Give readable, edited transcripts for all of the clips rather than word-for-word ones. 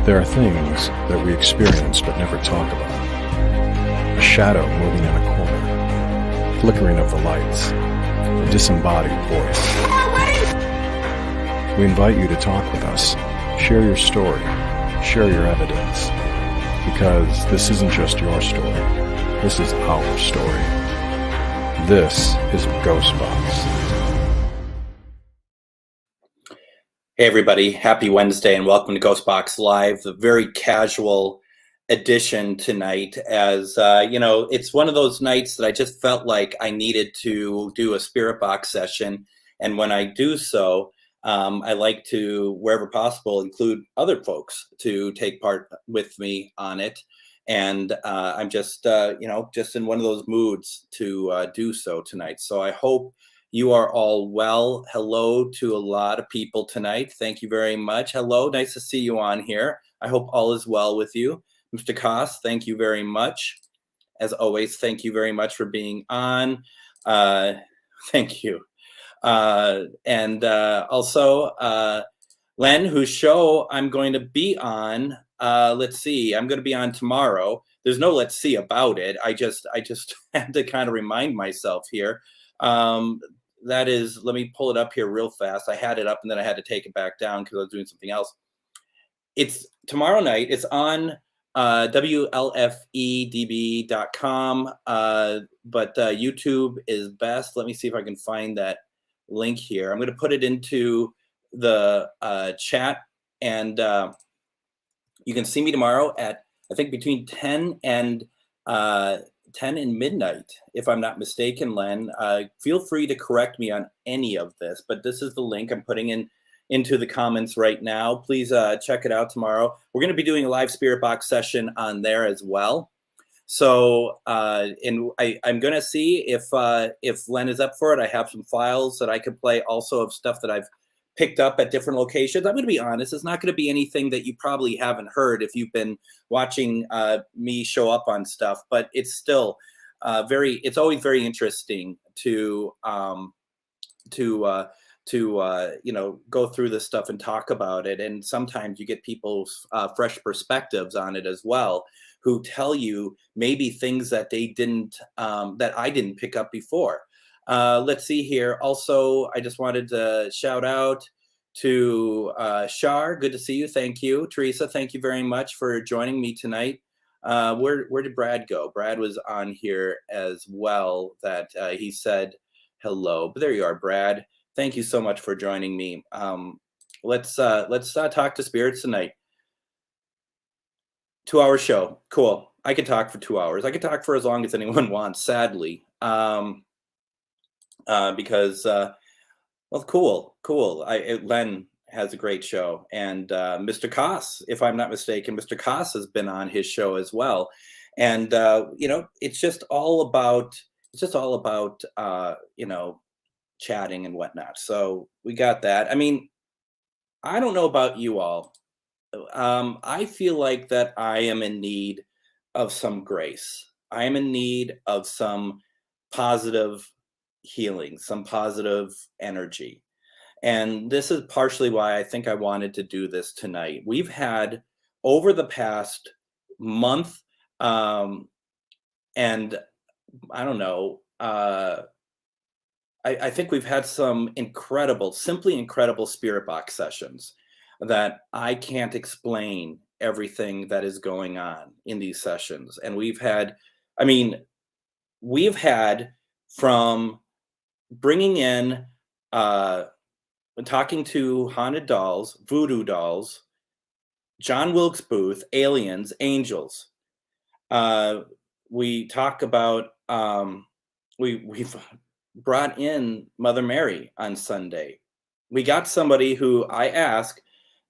There are things that we experience but never talk about. A shadow moving in a corner, flickering of the lights, a disembodied voice. We invite you to talk with us, share your story, share your evidence, because this isn't just your story, this is our story. This is GhostBox. Hey everybody, happy Wednesday and welcome to GhostBox Live, a very casual edition tonight. As it's one of those nights that I just felt like I needed to do a spirit box session, and when I do so, I like to, wherever possible, include other folks to take part with me on it. And I'm just in one of those moods to do so tonight. So I hope you are all well. Hello to a lot of people tonight. Thank you very much. Hello, nice to see you on here. I hope all is well with you. Mr. Koss, thank you very much. As always, thank you very much for being on. Thank you. And also, Len, whose show I'm going to be on. Let's see, I'm going to be on tomorrow. There's no let's see about it. I just had to kind of remind myself here. That is, let me pull it up here real fast. I had it up and then I had to take it back down because I was doing something else. It's tomorrow night. It's on WLFEDB.com, but YouTube is best. Let me see if I can find that link here. I'm going to put it into the chat, and you can see me tomorrow at, I think, between 10 and midnight, if I'm not mistaken, Len. Feel free to correct me on any of this, but this is the link I'm putting into the comments right now. Please check it out tomorrow. We're going to be doing a live spirit box session on there as well. So, and I'm going to see if Len is up for it. I have some files that I could play also of stuff that I've picked up at different locations. I'm going to be honest, it's not going to be anything that you probably haven't heard if you've been watching me show up on stuff, but it's still it's always very interesting to go through this stuff and talk about it. And sometimes you get people's fresh perspectives on it as well, who tell you maybe things that they didn't, that I didn't pick up before. Let's see here. Also, I just wanted to shout out to Shar. Good to see you. Thank you. Teresa, thank you very much for joining me tonight. Where did Brad go? Brad was on here as well. That he said hello. But there you are, Brad. Thank you so much for joining me. Let's talk to spirits tonight. 2-hour show. Cool. I could talk for 2 hours. I could talk for as long as anyone wants, sadly. Because cool. Len has a great show, and Mr. Koss, if I'm not mistaken, Mr. Koss has been on his show as well, and it's just all about chatting and whatnot. So we got that. I mean, I don't know about you all. I feel like that I am in need of some grace. I am in need of some positive healing, some positive energy. And this is partially why I think I wanted to do this tonight. We've had, over the past month, and I don't know, I think we've had some simply incredible spirit box sessions that I can't explain everything that is going on in these sessions. And we've had from bringing in, talking to haunted dolls, voodoo dolls, John Wilkes Booth, aliens, angels. We talk about, we've brought in Mother Mary on Sunday. We got somebody who I asked,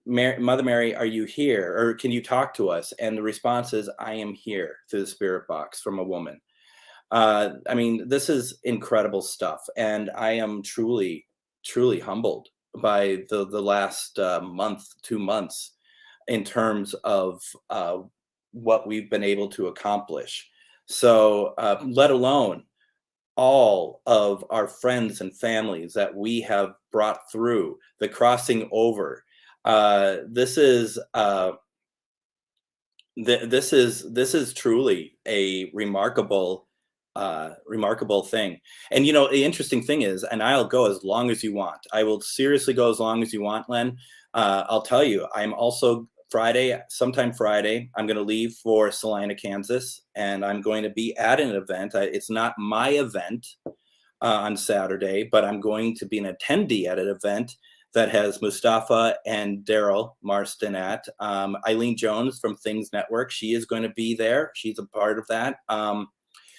Mother Mary, are you here? Or can you talk to us? And the response is, I am here, through the spirit box, from a woman. This is incredible stuff. And I am truly, truly humbled by the last month, 2 months, in terms of what we've been able to accomplish. So let alone all of our friends and families that we have brought through the crossing over. This is This is truly a remarkable thing. And the interesting thing is, and I'll go as long as you want. I will seriously go as long as you want, Len. I'll tell you, I'm also sometime Friday, I'm going to leave for Salina, Kansas, and I'm going to be at an event. It's not my event on Saturday, but I'm going to be an attendee at an event that has Mustafa and Daryl Marston at. Eileen Jones from Things Network, she is going to be there. She's a part of that.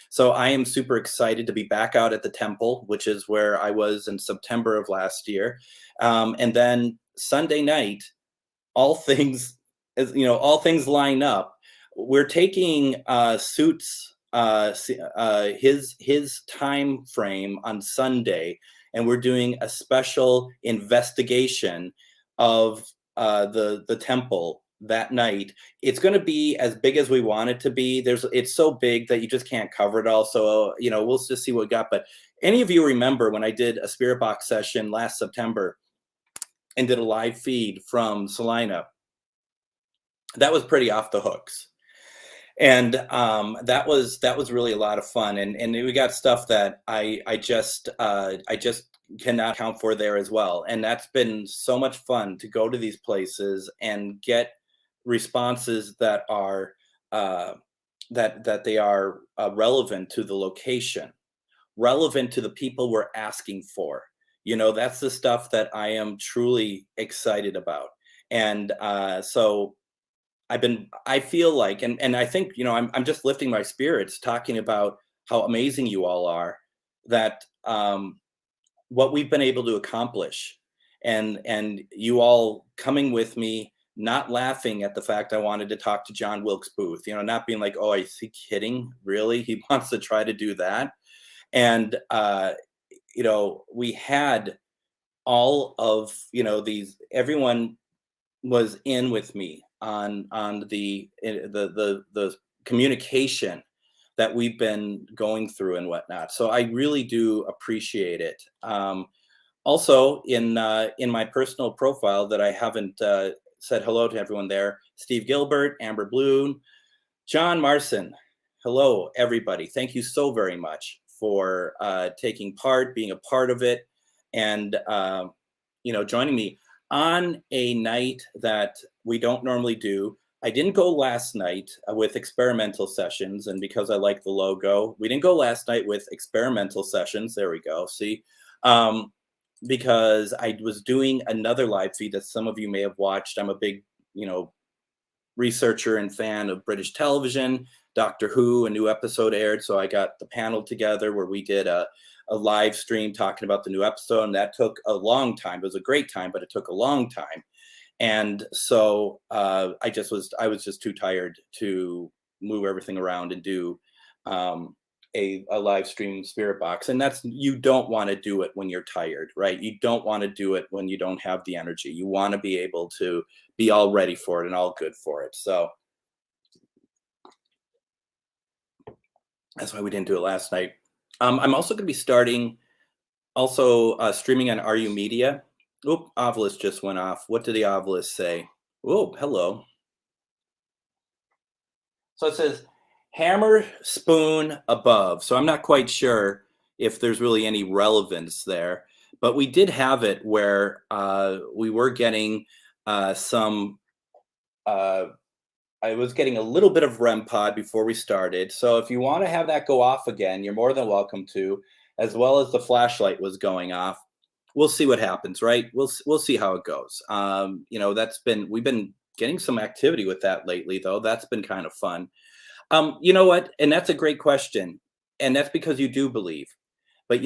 So I am super excited to be back out at the temple, which is where I was in September of last year. And then Sunday night, all things line up. We're taking Suits his time frame on Sunday, and we're doing a special investigation of the temple that night. It's going to be as big as we want it to be. It's so big that you just can't cover it all. So we'll just see what we got. But any of you remember when I did a Spirit Box session last September and did a live feed from Salina? That was pretty off the hooks. And that was really a lot of fun, and we got stuff that I just cannot account for there as well. And that's been so much fun to go to these places and get responses that are that they are relevant to the location, relevant to the people we're asking for. That's the stuff that I am truly excited about. And so I feel like, and I think, I'm just lifting my spirits talking about how amazing you all are, that what we've been able to accomplish, and you all coming with me, not laughing at the fact I wanted to talk to John Wilkes Booth, not being like, oh, is he kidding? Really? He wants to try to do that. And, we had all of, everyone was in with me on the communication that we've been going through and whatnot. So I really do appreciate it. Also, in my personal profile that I haven't said hello to everyone there: Steve Gilbert, Amber Bloom, John Marson. Hello, everybody. Thank you so very much for taking part, being a part of it, and joining me on a night that we don't normally do. I didn't go last night with experimental sessions, and because I like the logo, we didn't go last night with experimental sessions. There we go. See, because I was doing another live feed that some of you may have watched. I'm a big, researcher and fan of British television. Doctor Who, a new episode aired, so I got the panel together where we did a live stream talking about the new episode, and that took a long time. It was a great time, but it took a long time. And so I was just too tired to move everything around and do a live stream Spirit Box. And you don't want to do it when you're tired, right? You don't want to do it when you don't have the energy. You want to be able to be all ready for it and all good for it. So that's why we didn't do it last night. I'm also going to be starting streaming on RU Media. Oop, Ovilus just went off. What did the Ovilus say? Oh, hello. So it says hammer spoon above. So I'm not quite sure if there's really any relevance there, but we did have it where we were getting I was getting a little bit of REM pod before we started. So if you want to have that go off again, you're more than welcome to, as well as the flashlight was going off. We'll see what happens, right? We'll see how it goes. We've been getting some activity with that lately, though. That's been kind of fun. You know what? And that's a great question. And that's because you do believe. But,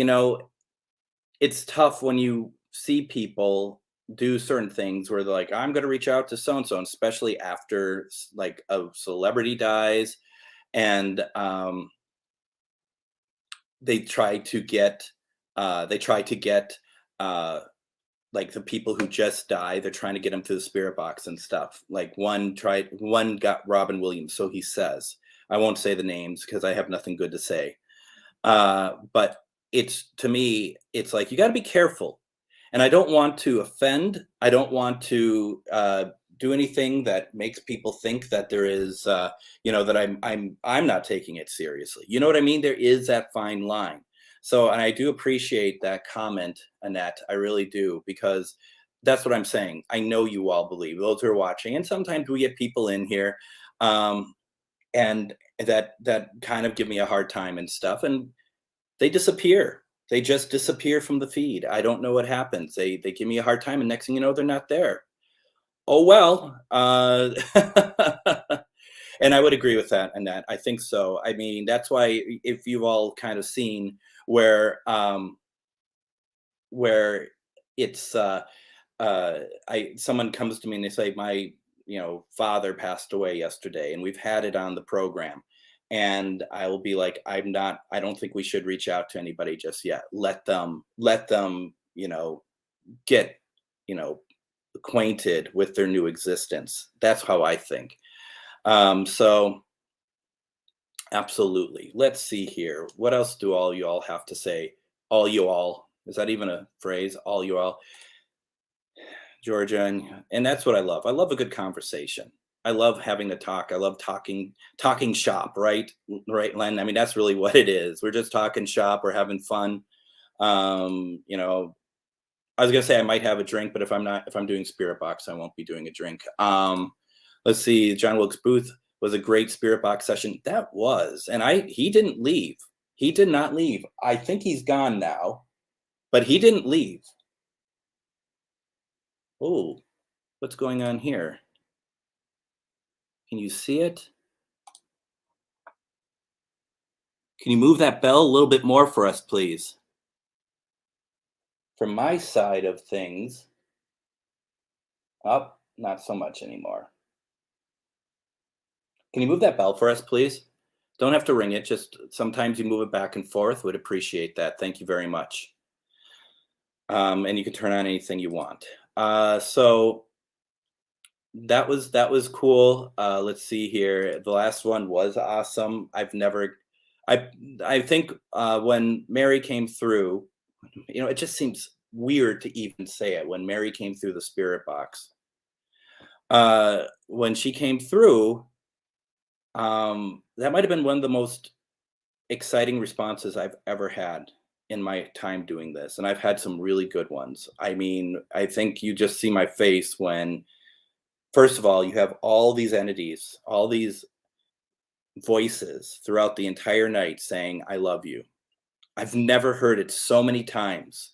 it's tough when you see people do certain things where they're like, I'm going to reach out to so-and-so, and especially after like a celebrity dies, and they try to get like the people who just die, they're trying to get them to the Spirit Box and stuff. Like one got Robin Williams, so he says. I won't say the names because I have nothing good to say. But to me, it's like, you got to be careful. And I don't want to offend. I don't want to do anything that makes people think that there is, that I'm not taking it seriously. You know what I mean? There is that fine line. So, and I do appreciate that comment, Annette. I really do, because that's what I'm saying. I know you all believe, those who are watching, and sometimes we get people in here, and that kind of give me a hard time and stuff, and they disappear. They just disappear from the feed. I don't know what happens. They give me a hard time, and next thing you know, they're not there. Oh well. And I would agree with that, Annette. I think so. I mean, that's why, if you've all kind of seen where it's someone comes to me and they say, my father passed away yesterday, and we've had it on the program, and I will be like, I don't think we should reach out to anybody just yet. Let them get acquainted with their new existence. That's how I think. So absolutely. Let's see here. What else do all you all have to say? All you all, is that even a phrase? All you all, Georgia, and that's what I love. I love a good conversation. I love having to talk. I love talking shop, right, Len? I mean, that's really what it is. We're just talking shop. We're having fun. I was gonna say I might have a drink, but if I'm doing Spirit Box, I won't be doing a drink. Let's see. John Wilkes Booth was a great Spirit Box session. That was, and he didn't leave. He did not leave. I think he's gone now, but he didn't leave. Oh, what's going on here? Can you see it? Can you move that bell a little bit more for us, please? From my side of things, not so much anymore. Can you move that bell for us, please? Don't have to ring it. Just sometimes you move it back and forth. Would appreciate that. Thank you very much. And you can turn on anything you want. So that was cool. Let's see here. The last one was awesome. I think when Mary came through, it just seems weird to even say it. When Mary came through the Spirit Box, when she came through, that might have been one of the most exciting responses I've ever had in my time doing this. And I've had some really good ones. I mean, I think you just see my face when, first of all, you have all these entities, all these voices throughout the entire night saying, I love you. I've never heard it so many times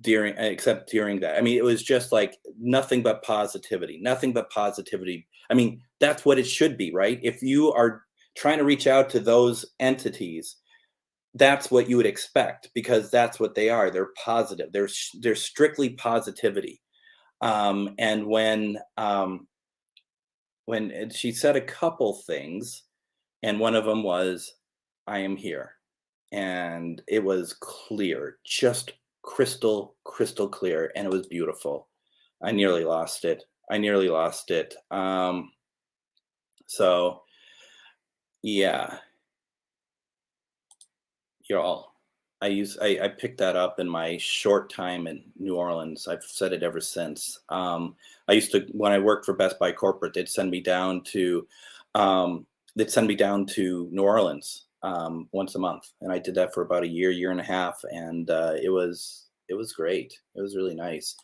except during that. I mean, it was just like nothing but positivity. I mean, that's what it should be, right? If you are trying to reach out to those entities, that's what you would expect, because that's what they are. They're positive. They're strictly positivity. And when she said a couple things, and one of them was, I am here. And it was clear, just crystal clear, and it was beautiful. I nearly lost it. So yeah, y'all, I picked that up in my short time in New Orleans. I've said it ever since. I used to, when I worked for Best Buy Corporate, they'd send me down to New Orleans once a month, and I did that for about a year and a half, and it was great. It was really nice.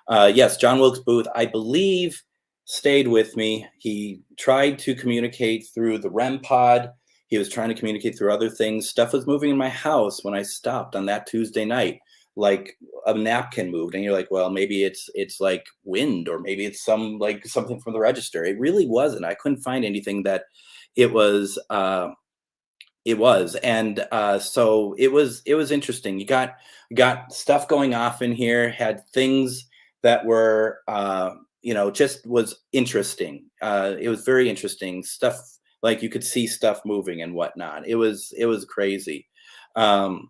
Yes, John Wilkes Booth, I believe, stayed with me. He tried to communicate through the REM pod. He was trying to communicate through other things. Stuff was moving in my house when I stopped on that Tuesday night, like a napkin moved, and you're like, well, maybe it's like wind, or maybe it's something from the register. It really wasn't. I couldn't find anything that it was. And so it was interesting. You got stuff going off in here, had things that were just was interesting. It was very interesting stuff. Like you could see stuff moving and whatnot. It was crazy. Thank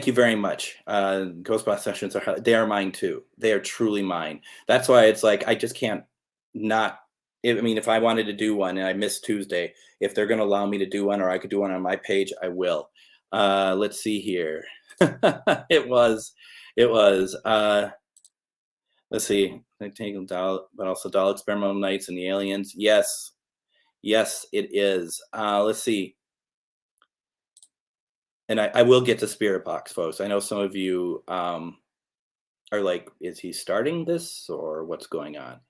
you very much. GhostBox sessions they are mine too. They are truly mine. That's why it's like I just can't not. I mean, if I wanted to do one and I missed Tuesday, if they're going to allow me to do one, or I could do one on my page, I will. Let's see here. It was. Let's see. I take them doll, but also doll experimental nights and the aliens. Yes, yes, it is. Let's see. And I will get to Spirit Box, folks. I know some of you are like, is he starting this or what's going on?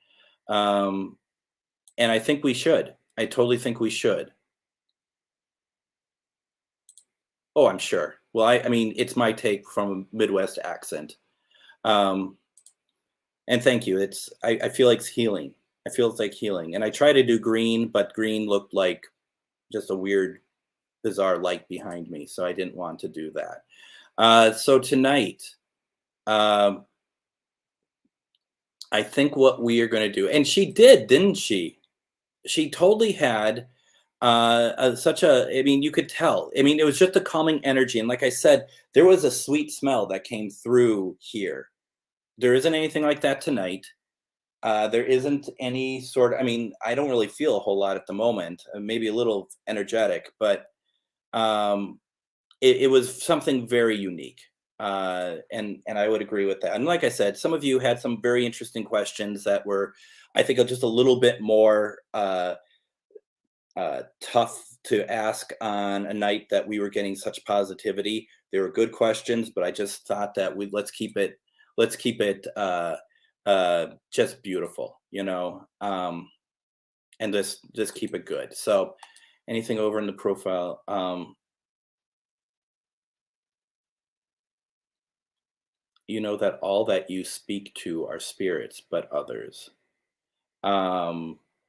And I think we should. I totally think we should. Oh, I'm sure. Well, I mean, it's my take from a Midwest accent. Um, and thank you. I feel like it's healing. I feel it's like healing. And I try to do green, but green looked like just a weird, bizarre light behind me. So I didn't want to do that. So tonight, um, I think what we are going to do, and she did, didn't she? She totally had such a, I mean, you could tell. I mean, it was just a calming energy. And like I said, there was a sweet smell that came through here. There isn't anything like that tonight. There isn't any sort of, I mean, I don't really feel a whole lot at the moment, maybe a little energetic, but um, it was something very unique. And I would agree with that. And like I said, some of you had some very interesting questions that were, I think, just a little bit more tough to ask on a night that we were getting such positivity. They were good questions, but I just thought that let's keep it just beautiful, and just keep it good. So anything over in the profile? You know that all that you speak to are spirits, but others.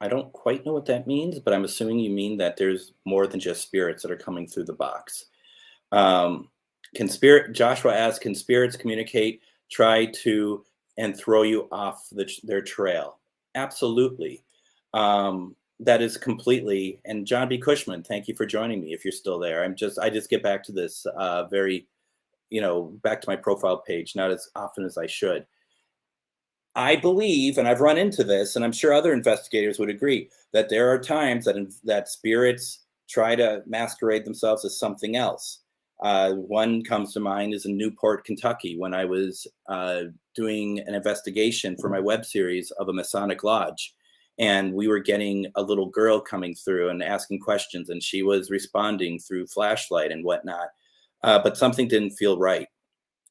I don't quite know what that means, but I'm assuming you mean that there's more than just spirits that are coming through the box. Joshua asks, can spirits communicate, try to, and throw you off their trail? Absolutely. That is completely, and John B. Cushman, thank you for joining me if you're still there. I just get back to this back to my profile page, not as often as I should. I believe, and I've run into this, and I'm sure other investigators would agree, that there are times that spirits try to masquerade themselves as something else. One comes to mind is in Newport, Kentucky, when I was doing an investigation for my web series of a Masonic lodge. And we were getting a little girl coming through and asking questions, and she was responding through flashlight and whatnot. But something didn't feel right.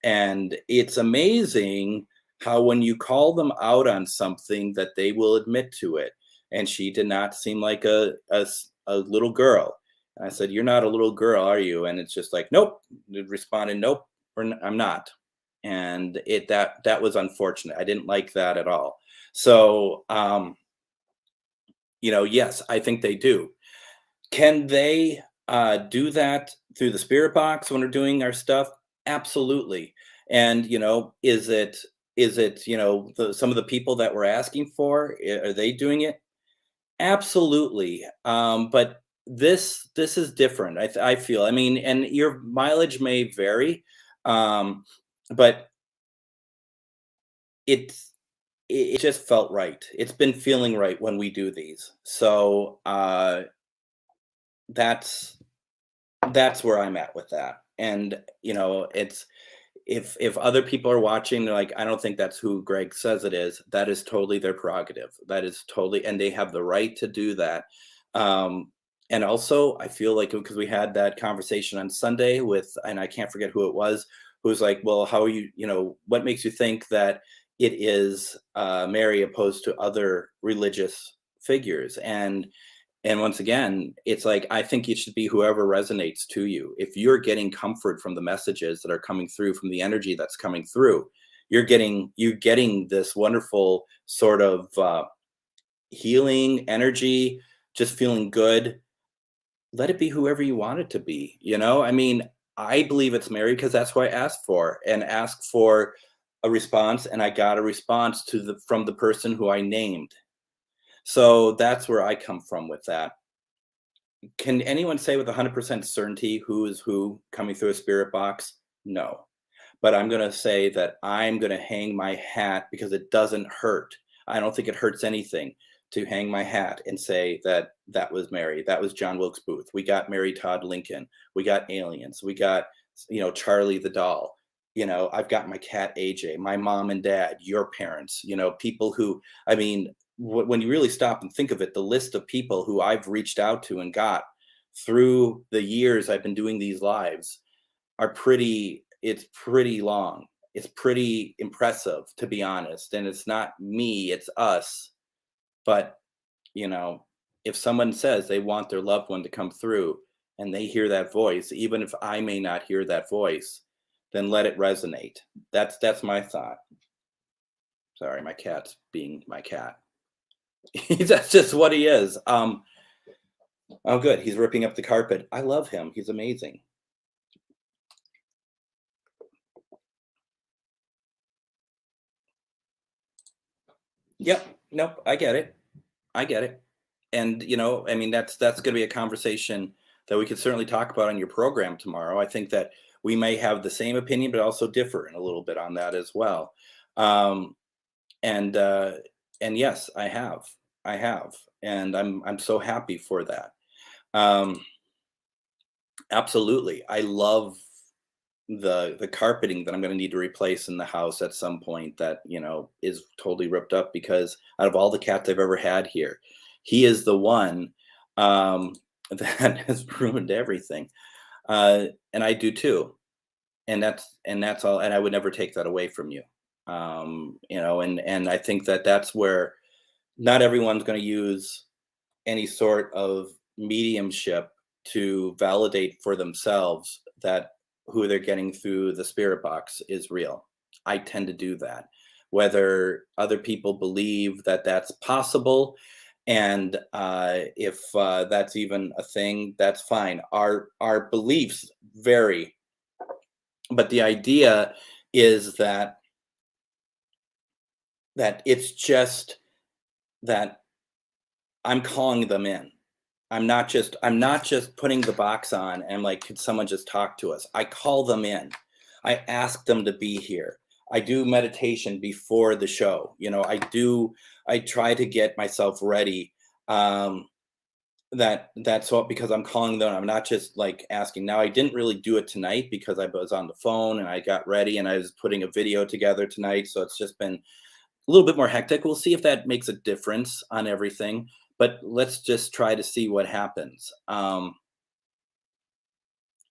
And it's amazing how when you call them out on something that they will admit to it. And she did not seem like a little girl. And I said, you're not a little girl, are you? And it's just like, nope. It responded, nope, I'm not. And that was unfortunate. I didn't like that at all. So, yes, I think they do. Can they do that through the spirit box when we're doing our stuff? Absolutely. And is it some of the people that we're asking for, are they doing it? Absolutely. But this is different. I feel. I mean, and your mileage may vary, but it just felt right. It's been feeling right when we do these. So that's where I'm at with that. And it's if other people are watching, they're like, I don't think that's who Greg says it is. That is totally their prerogative. That is totally, and they have the right to do that. And also, I feel like because we had that conversation on Sunday and I can't forget who it was, who's like, well, how are you? What makes you think that it is Mary opposed to other religious figures? And once again, it's like, I think it should be whoever resonates to you. If you're getting comfort from the messages that are coming through, from the energy that's coming through, you're getting this wonderful sort of healing energy, just feeling good. Let it be whoever you want it to be. I mean, I believe it's Mary because that's who I asked for, and asked for a response, and I got a response from the person who I named. So that's where I come from with that. Can anyone say with 100% certainty who is who coming through a spirit box? No. But I'm going to say that I'm going to hang my hat because it doesn't hurt. I don't think it hurts anything to hang my hat and say that was Mary. That was John Wilkes Booth. We got Mary Todd Lincoln. We got aliens. We got, Charlie the doll. I've got my cat AJ, my mom and dad, your parents, people who, I mean, when you really stop and think of it, the list of people who I've reached out to and got through the years I've been doing these lives it's pretty long. It's pretty impressive, to be honest. And it's not me, it's us. But, if someone says they want their loved one to come through and they hear that voice, even if I may not hear that voice, then let it resonate. That's my thought. Sorry, my cat's being my cat. That's just what he is. Oh, good. He's ripping up the carpet. I love him. He's amazing. Yep. Nope. I get it. I get it. And I mean, that's going to be a conversation that we could certainly talk about on your program tomorrow. I think that we may have the same opinion, but also differ in a little bit on that as well. Um, and yes, I have, and I'm so happy for that. Um, Absolutely. I love the carpeting that I'm going to need to replace in the house at some point that, is totally ripped up, because out of all the cats I've ever had here, he is the one that has ruined everything. And I do too. And that's all, and I would never take that away from you. And I think that that's where not everyone's going to use any sort of mediumship to validate for themselves that who they're getting through the spirit box is real. I tend to do that. Whether other people believe that that's possible, and if that's even a thing, that's fine. Our beliefs vary, but the idea is that it's just that I'm calling them in. I'm not just putting the box on and like, could someone just talk to us? I call them in. I ask them to be here. I do meditation before the show. I try to get myself ready. That's all, because I'm calling them. I'm not just like asking. Now, I didn't really do it tonight because I was on the phone and I got ready and I was putting a video together tonight. So it's just been a little bit more hectic. We'll see if that makes a difference on everything, but let's just try to see what happens.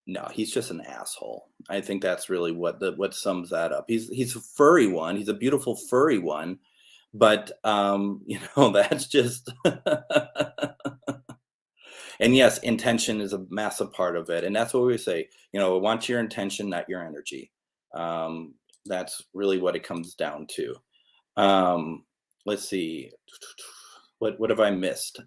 No, he's just an asshole. I think that's really what sums that up. He's a furry one. He's a beautiful furry one, but that's just. And yes, intention is a massive part of it, and that's what we say. I want your intention, not your energy. That's really what it comes down to. Let's see. What have I missed?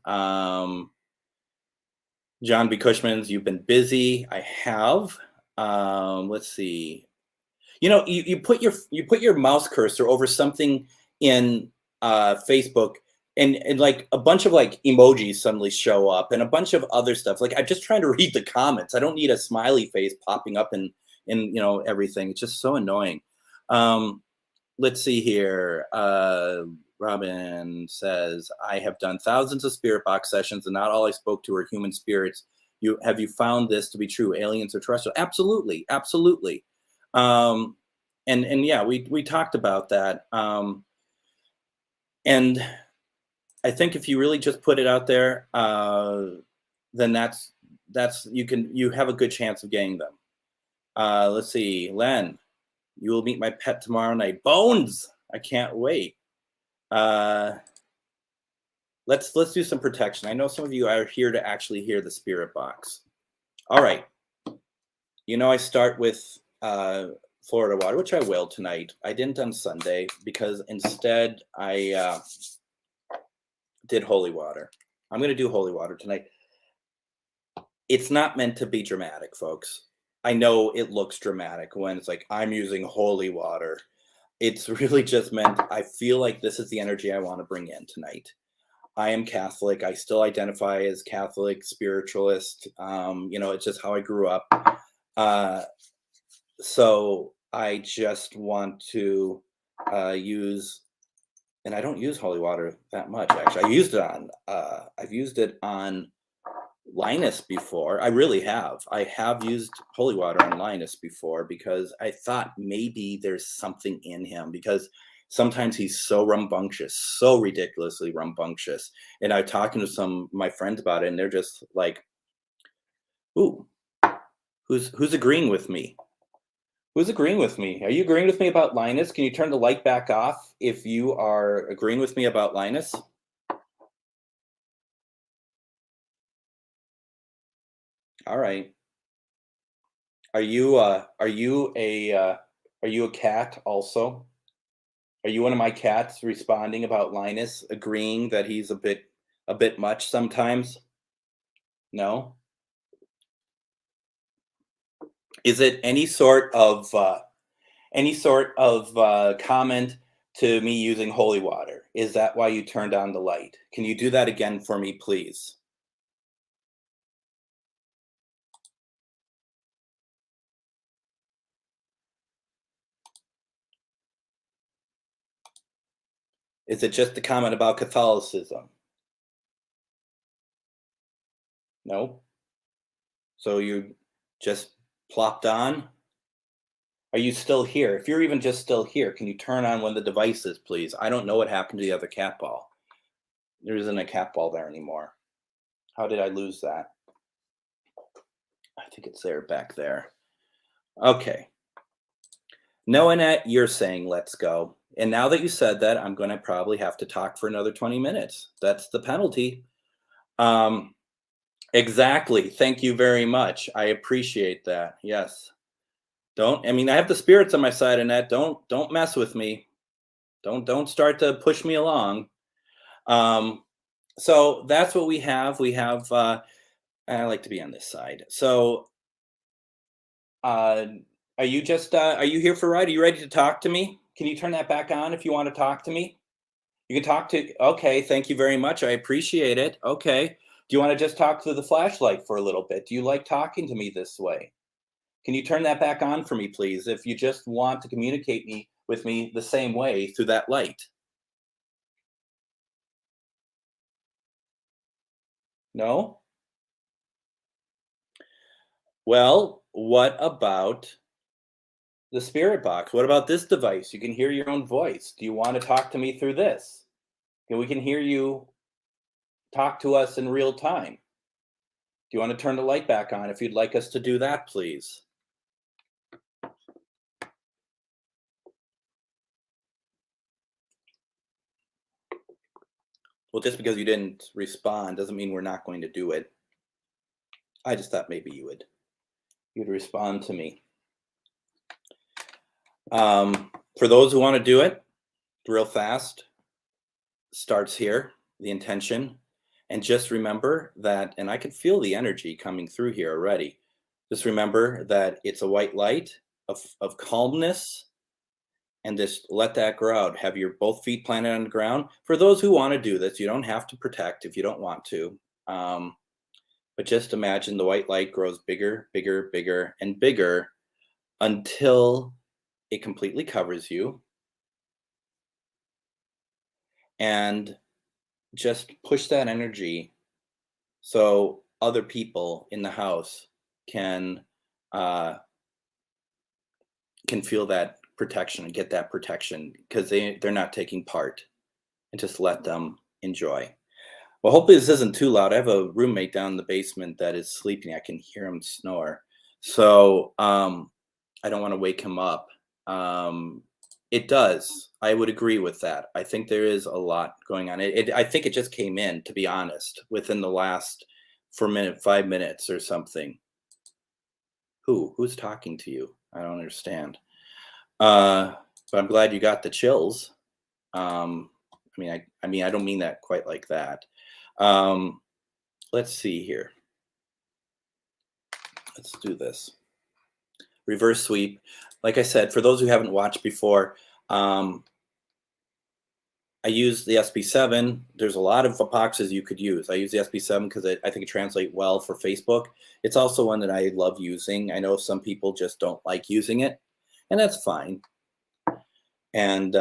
John B. Cushman's, you've been busy. I have. Let's see. You put your mouse cursor over something in Facebook, and like a bunch of like emojis suddenly show up and a bunch of other stuff. Like, I'm just trying to read the comments. I don't need a smiley face popping up in everything. It's just so annoying. Let's see here. Robin says, I have done thousands of spirit box sessions and not all I spoke to are human spirits. Have you found this to be true? Aliens or terrestrial? Absolutely. Absolutely. And yeah, we talked about that. And I think if you really just put it out there, then you have a good chance of getting them. Let's see, Len, you will meet my pet tomorrow night. Bones! I can't wait. Let's do some protection. I know some of you are here to actually hear the spirit box. All right. I start with Florida water, which I will tonight. I didn't on Sunday because instead I did holy water. I'm going to do holy water tonight. It's not meant to be dramatic, folks. I know it looks dramatic when it's like, I'm using holy water. It's really just meant, I feel like this is the energy I want to bring in tonight. I am Catholic. I still identify as Catholic, spiritualist. It's just how I grew up. So I just want to use, and I don't use holy water that much, actually. I've used it on Linus before. I really have. I have used holy water on Linus before because I thought maybe there's something in him because sometimes he's so rambunctious, so ridiculously rambunctious. And I'm talking to some of my friends about it, and they're just like, "Ooh, who's agreeing with me? Who's agreeing with me? Are you agreeing with me about Linus? Can you turn the light back off if you are agreeing with me about Linus?" All right. Are you a cat also? Are you one of my cats responding about Linus, agreeing that he's a bit much sometimes? No? Is it any sort of comment to me using holy water? Is that why you turned on the light? Can you do that again for me, please? Is it just a comment about Catholicism? No? So you just plopped on? Are you still here? If you're even just still here, can you turn on one of the devices, please? I don't know what happened to the other cat ball. There isn't a cat ball there anymore. How did I lose that? I think it's there back there. Okay. Knowing that you're saying let's go. And now that you said that, I'm going to probably have to talk for another 20 minutes. That's the penalty. Um, exactly. Thank you very much. I appreciate that. Yes. I mean, I have the spirits on my side, and that don't mess with me. Don't start to push me along. Um, so that's what we have. We have I like to be on this side. So uh are you here for a ride? Are you ready to talk to me? Can you turn that back on if you want to talk to me? You can talk to Okay, thank you very much. I appreciate it. Okay. Do you want to just talk through the flashlight for a little bit? Do you like talking to me this way? Can you turn that back on for me, please, if you just want to communicate with me the same way through that light? No? Well, what about the spirit box? What about this device? You can hear your own voice. Do you want to talk to me through this? And we can hear you talk to us in real time. Do you want to turn the light back on if you'd like us to do that, please? Well, just because you didn't respond doesn't mean we're not going to do it. I just thought maybe you'd respond to me. For those who want to do it real fast, starts here, the intention. And just remember that, and I can feel the energy coming through here already. Just remember that it's a white light of calmness, and just let that grow out. Have your both feet planted on the ground. For those who want to do this, you don't have to protect if you don't want to. But just imagine the white light grows bigger, bigger, bigger, and bigger until it completely covers you. And just push that energy so other people in the house can feel that protection and get that protection because they're not taking part, and just let them enjoy. Well, hopefully this isn't too loud. I have a roommate down in the basement that is sleeping. I can hear him snore. So I don't want to wake him up. It does. I would agree with that. I think there is a lot going on. I think it just came in, to be honest, within the last 5 minutes or something. Who's talking to you? I don't understand. But I'm glad you got the chills. I mean, I don't mean that quite like that. Let's see here. Let's do this. Reverse sweep. Like I said, for those who haven't watched before, I use the SB7. There's a lot of boxes you could use. I use the SB7 because I think it translates well for Facebook. It's also one that I love using. I know some people just don't like using it, and that's fine. And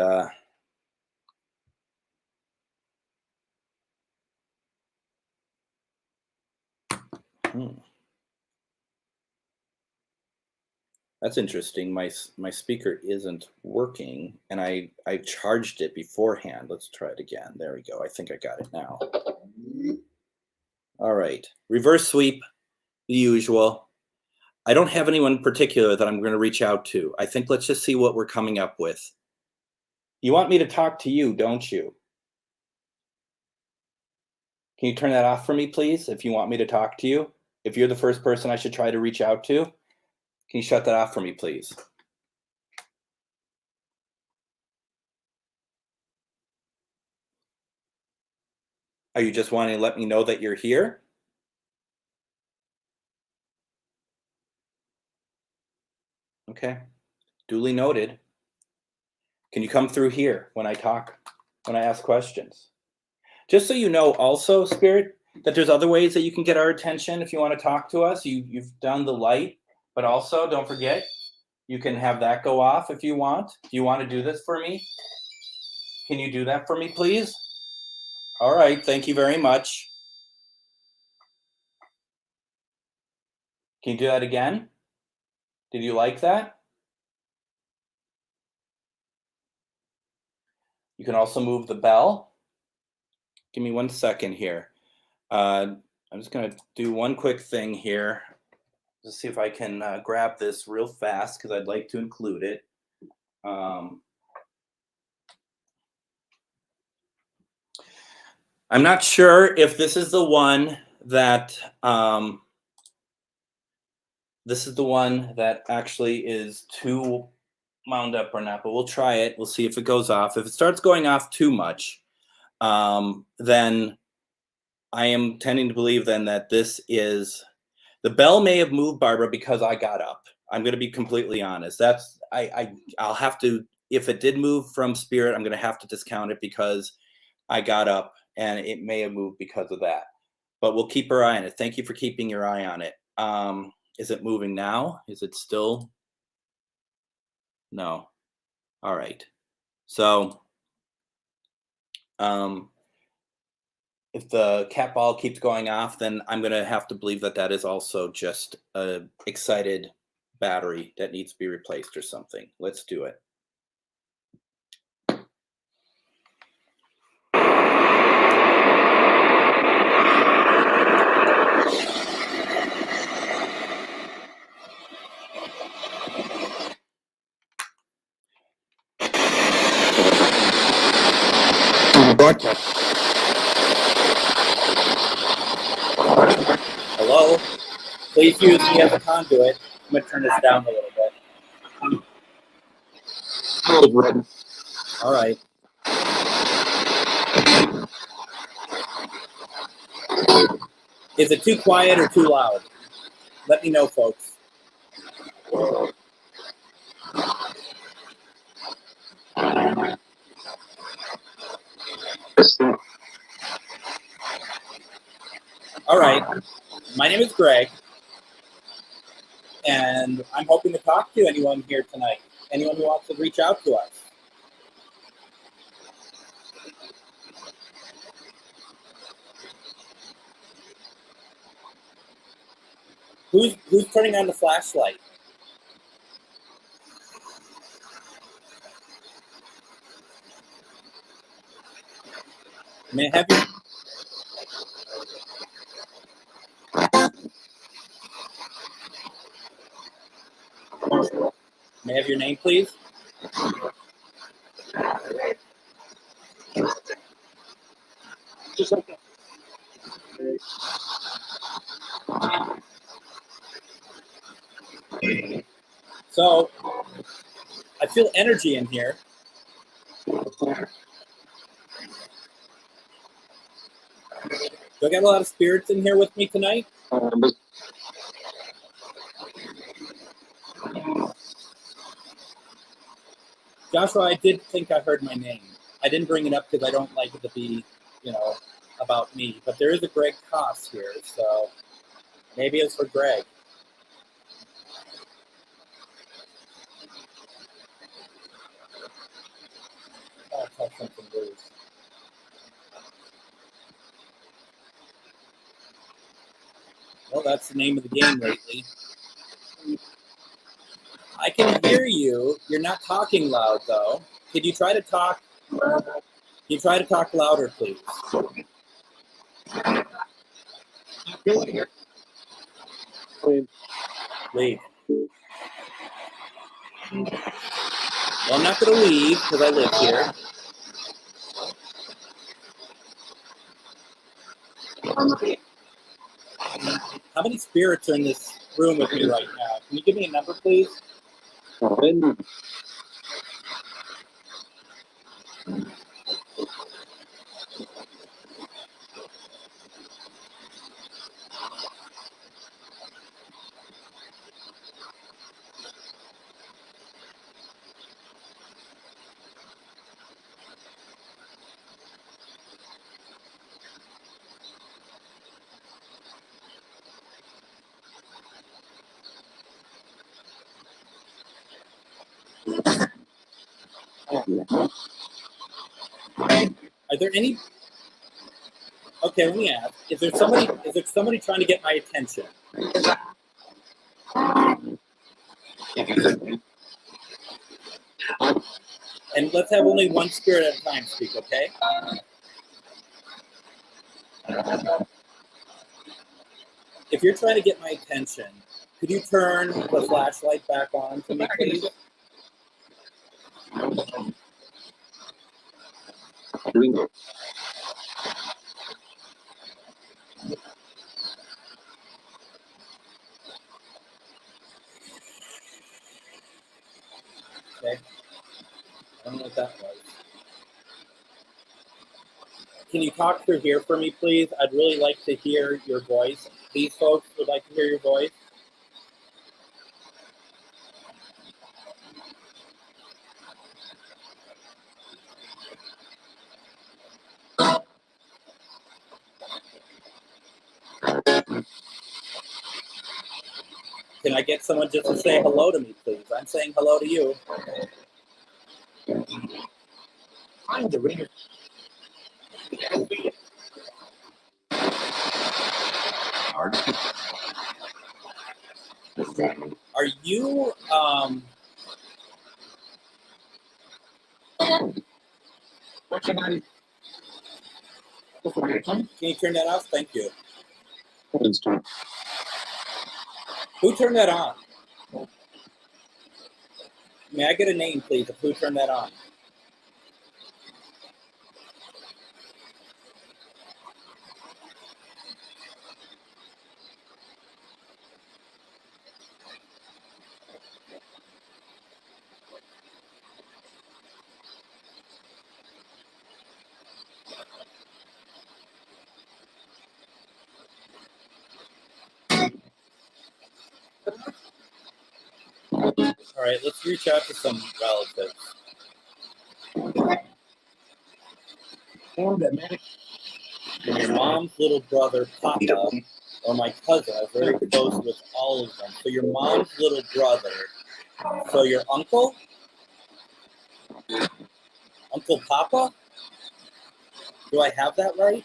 That's interesting. My speaker isn't working, and I charged it beforehand. Let's try it again. There we go. I think I got it now. All right. Reverse sweep, the usual. I don't have anyone in particular that I'm going to reach out to. I think let's just see what we're coming up with. You want me to talk to you, don't you? Can you turn that off for me, please, if you want me to talk to you? If you're the first person I should try to reach out to, can you shut that off for me, please? Are you just wanting to let me know that you're here? Okay, duly noted. Can you come through here when I talk, when I ask questions? Just so you know also, Spirit, that there's other ways that you can get our attention if you want to talk to us. You've done the light, but also don't forget, you can have that go off if you want. Do you want to do this for me? Can you do that for me, please? All right, thank you very much. Can you do that again? Did you like that? You can also move the bell. Give me 1 second here. I'm just going to do one quick thing here. Let's see if I can grab this real fast because I'd like to include it. I'm not sure if this is the one that actually is too wound up or not, but we'll try it. We'll see if it goes off. If it starts going off too much, then I am tending to believe then that this is the bell may have moved, Barbara, because I got up. I'm going to be completely honest. That's I'll have to, if it did move from Spirit, I'm going to have to discount it because I got up and it may have moved because of that. But we'll keep our eye on it. Thank you for keeping your eye on it. Is it moving now? Is it still? No. All right. So if the cat ball keeps going off, then I'm going to have to believe that that is also just a excited battery that needs to be replaced or something. Let's do it. Hello? Please use me as a conduit. I'm going to turn this down a little bit. All right. Is it too quiet or too loud? Let me know, folks. All right. My name is Greg, and I'm hoping to talk to anyone here tonight. Anyone who wants to reach out to us. Who's turning on the flashlight? May I have your May I have your name, please? So, I feel energy in here. Do I got a lot of spirits in here with me tonight? Joshua, I did think I heard my name. I didn't bring it up because I don't like it to be, about me. But there is a Greg Koss here, so maybe it's for Greg. Oh, it's not something loose. Well, that's the name of the game lately. I can hear you. You're not talking loud, though. Could you try to talk? Can you try to talk louder, please? Leave. Well, I'm not going to leave because I live here. How many spirits are in this room with me right now? Can you give me a number, please? Are there any? Okay, let me ask. Is there somebody trying to get my attention? And let's have only one spirit at a time speak, okay? If you're trying to get my attention, could you turn the flashlight back on for me, please? Okay. I don't know what that was. Can you talk through here for me, please? I'd really like to hear your voice. These folks would like to hear your voice. Can I get someone just to say hello to me, please? I'm saying hello to you. Are you, can you turn that off? Thank you. Who turned that on? May I get a name, please, of who turned that on? All right, let's reach out to some relatives. Your mom's little brother, Papa, or my cousin are very close with all of them. So your mom's little brother. So your uncle? Uncle Papa? Do I have that right?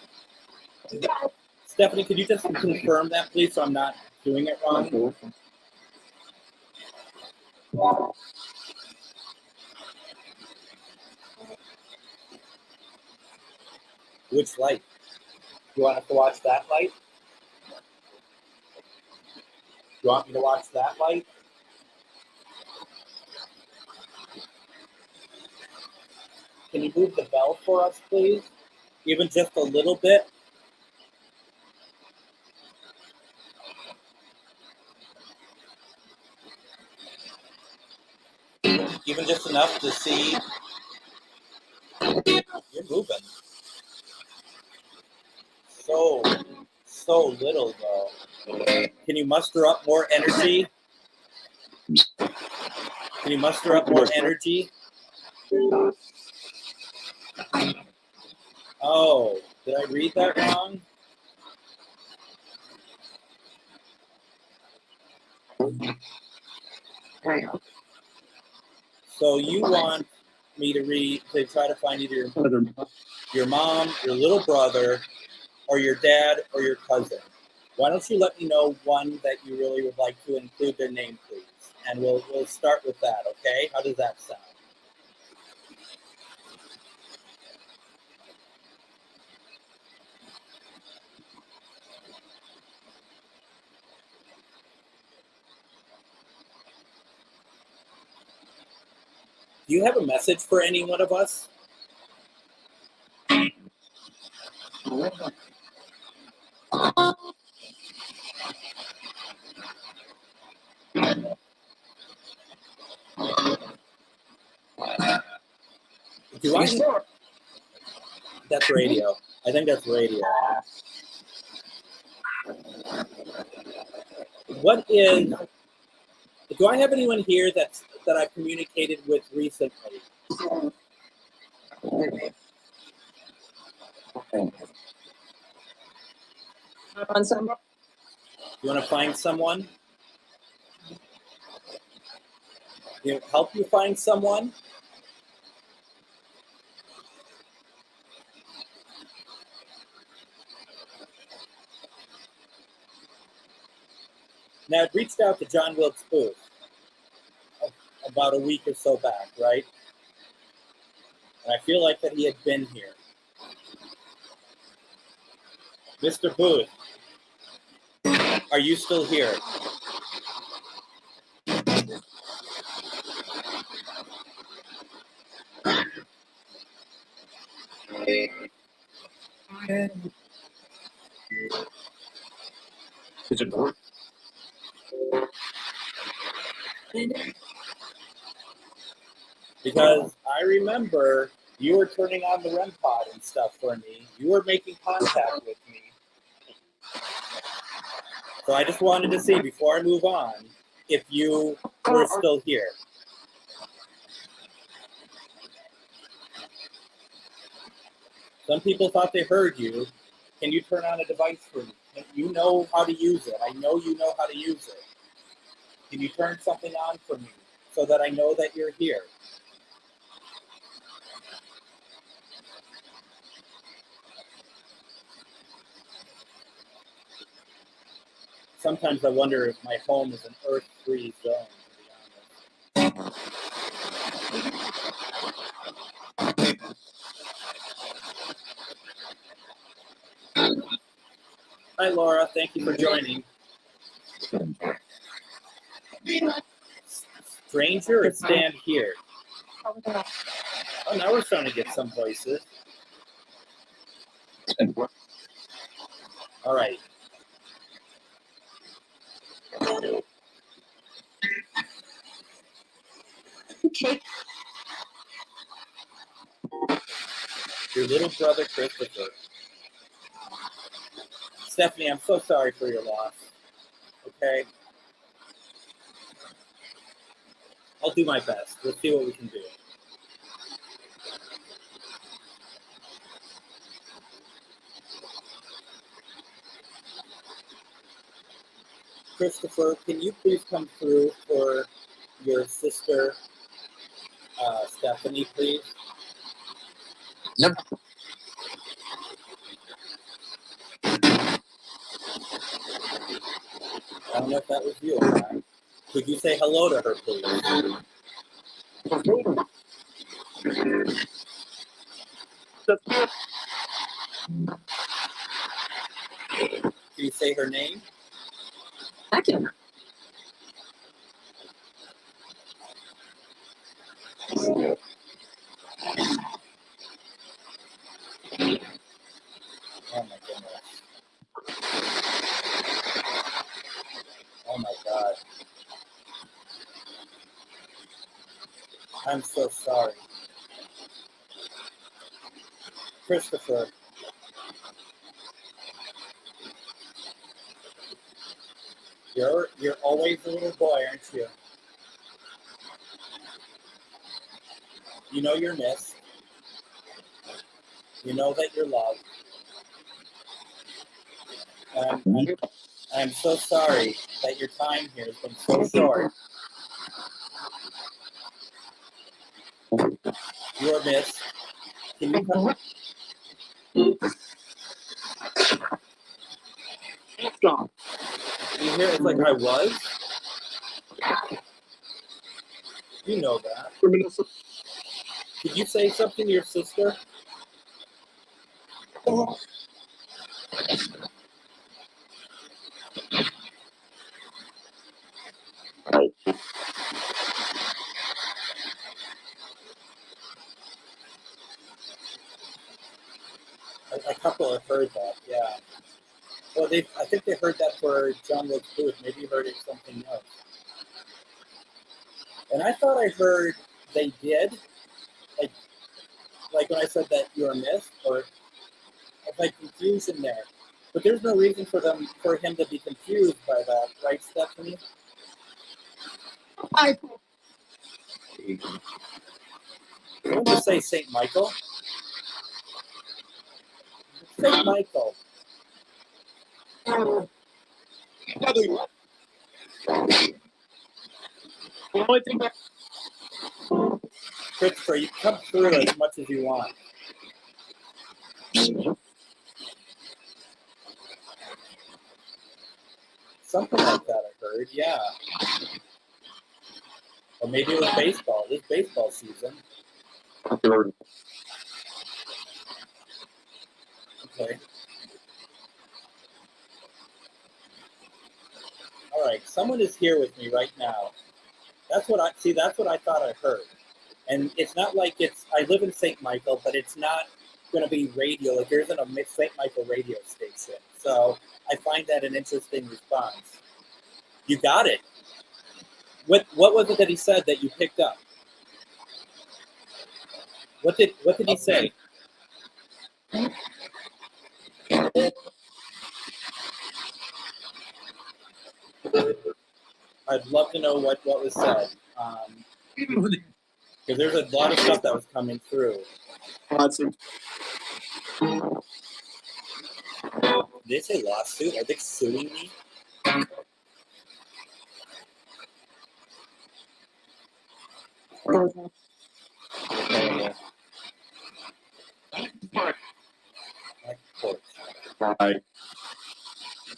Stephanie, could you just confirm that, please, so I'm not doing it wrong? Which light? You want us to watch that light? You want me to watch that light? Can you move the bell for us, please? Even just a little bit? Even just enough to see. You're moving. So little, though. Can you muster up more energy? Can you muster up more energy? Oh, did I read that wrong? So you want me to try to find either your mom, your little brother, or your dad, or your cousin. Why don't you let me know one that you really would like to include their name, please? And we'll start with that, okay? How does that sound? Do you have a message for any one of us? Do I? That's radio. I think that's radio. What is? Do I have anyone here that I've communicated with recently? You want to find someone? Help you find someone? Now, I'd reached out to John Wilkes Booth about a week or so back, right? And I feel like that he had been here. Mr. Booth, are you still here? Is it work? Because I remember you were turning on the REM pod and stuff for me. You were making contact with me. So I just wanted to see, before I move on, if you were still here. Some people thought they heard you. Can you turn on a device for me? You know how to use it. I know you know how to use it. Can you turn something on for me so that I know that you're here? Sometimes I wonder if my home is an earth-free zone, to be honest. Hi, Laura. Thank you for joining. Stranger or stand here? Oh, now we're starting to get some voices. All right. Okay. Your little brother, Christopher. Stephanie, I'm so sorry for your loss. Okay? I'll do my best. We'll see what we can do. Christopher, can you please come through for your sister, Stephanie, please? Yep. I don't know if that was you or not. Could you say hello to her, please? Can you say her name? I can. Oh my goodness. Oh my God. I'm so sorry. Christopher. You're always a little boy, aren't you? You know you're missed. You know that you're loved. I'm so sorry that your time here has been so short. You are missed. Can you come? Stop. You hear it's like I was? You know that. Did you say something to your sister? A couple have heard that, yeah. Well, I think they heard that for John Wilkes Booth. Maybe you heard it something else. And I thought I heard they did, like when I said that you're missed, or like confusion there. But there's no reason for him to be confused by that, right, Stephanie? Don't just say Saint Michael. Saint Michael. Christopher, you come through as much as you want. Something like that I heard, yeah. Or maybe it was baseball. This baseball season. Okay. All right, someone is here with me right now. That's what I thought I heard. And it's not like I live in St. Michael, but it's not going to be radio. Like there isn't a St. Michael radio station. So I find that an interesting response. You got it. What was it that he said that you picked up? What did he say? I'd love to know what was said. Because there's a lot of stuff that was coming through. Did they say lawsuit? Are they suing me?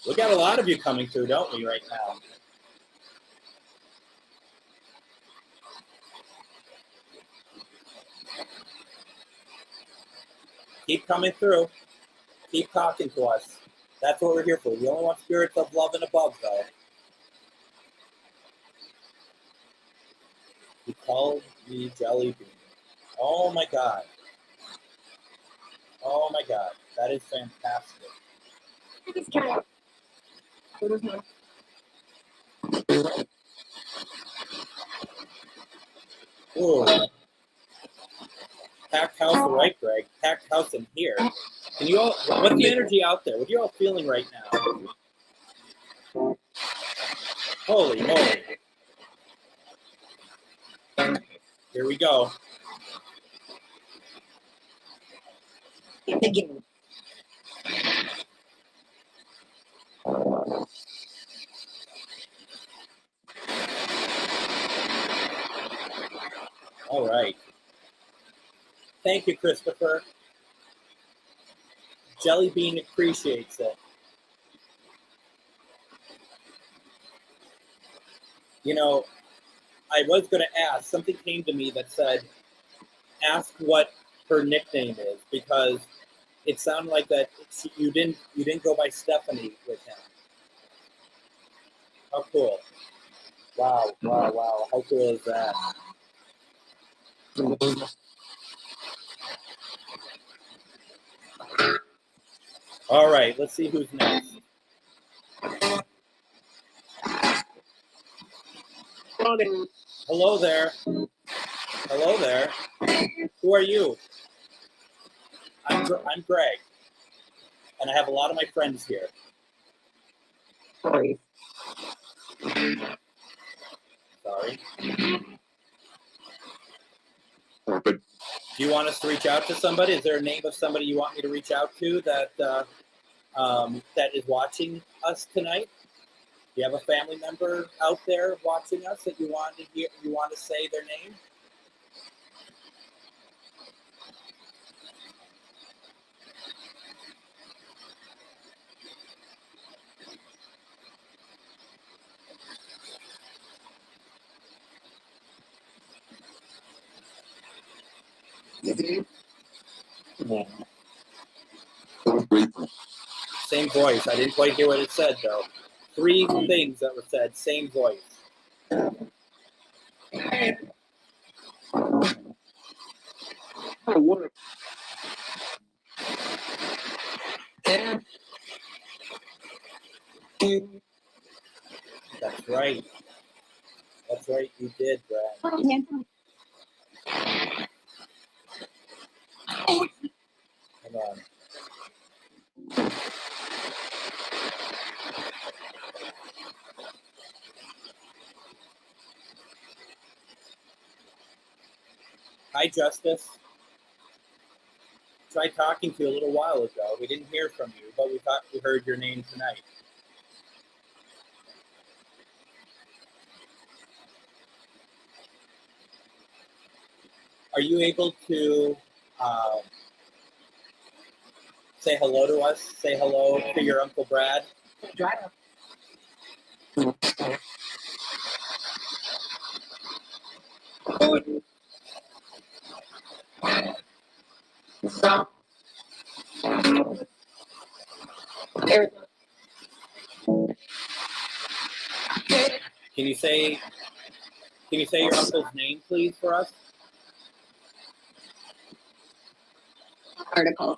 We got a lot of you coming through, don't we, right now? Keep coming through. Keep talking to us. That's what we're here for. We only want spirits of love and above, though. He called me Jelly Bean. Oh my God. Oh my God. That is fantastic. Ooh. Packed house, right, Greg? Packed house in here. Can you all? What's the energy out there? What are you all feeling right now? Holy moly! Here we go. All right. Thank you, Christopher. Jelly Bean appreciates it. You know, I was going to ask, something came to me that said, ask what her nickname is, because it sounded like that you didn't go by Stephanie with him. How cool. Wow. How cool is that? All right, let's see who's next. Hello there. Hello there. Who are you? I'm Greg, and I have a lot of my friends here. Sorry. Sorry. But Do you want us to reach out to somebody? Is there a name of somebody you want me to reach out to that that is watching us tonight? Do you have a family member out there watching us that you want to hear? You want to say their name? Same voice. I didn't quite hear what it said, though. 3 things that were said, same voice. That's right. That's right, you did, Brad. Come on. Hi, Justice. Tried talking to you a little while ago. We didn't hear from you, but we thought we heard your name tonight. Are you able to say hello to us? Say hello to your Uncle Brad? Can you say your uncle's name, please, for us? Article.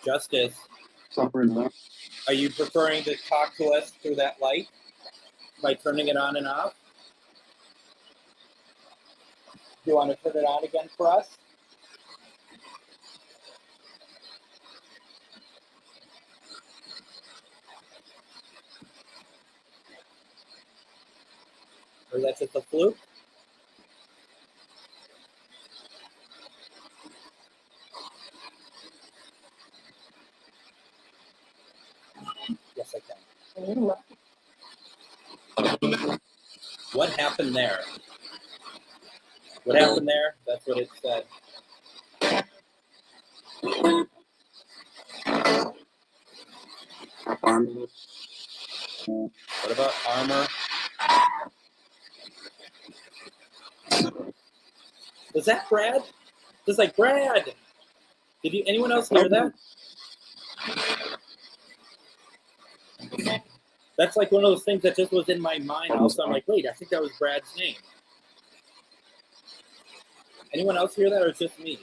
Justice, are you preferring to talk to us through that light by turning it on and off? Do you want to turn it on again for us? Or is that just a fluke? Yes, I can. What happened there? What happened there? That's what it said. What about armor? Was that Brad? Just like Brad. Did anyone else hear that? That's like one of those things that just was in my mind. Also, I'm like, wait, I think that was Brad's name. Anyone else hear that, or it's just me?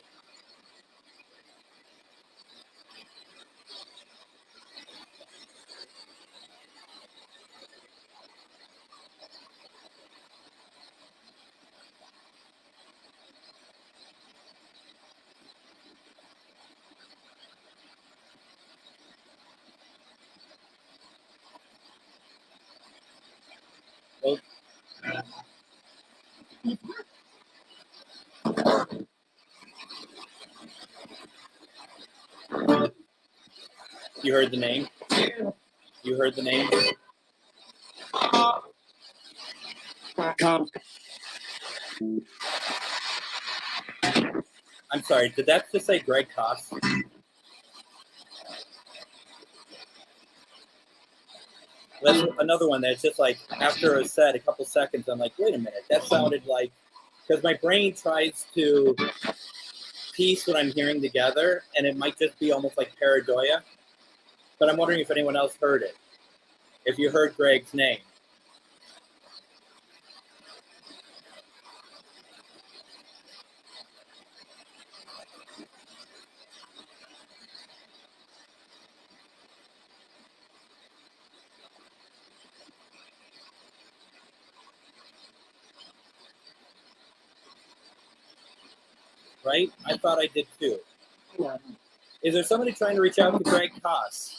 Well, you heard the name? You heard the name? I'm sorry, did that just say Greg Koss? That's another one that's just like, after it said a couple seconds, I'm like, wait a minute, that sounded like, because my brain tries to piece what I'm hearing together, and it might just be almost like pareidoia, but I'm wondering if anyone else heard it, if you heard Greg's name. Right? I thought I did too. Is there somebody trying to reach out to Greg Koss?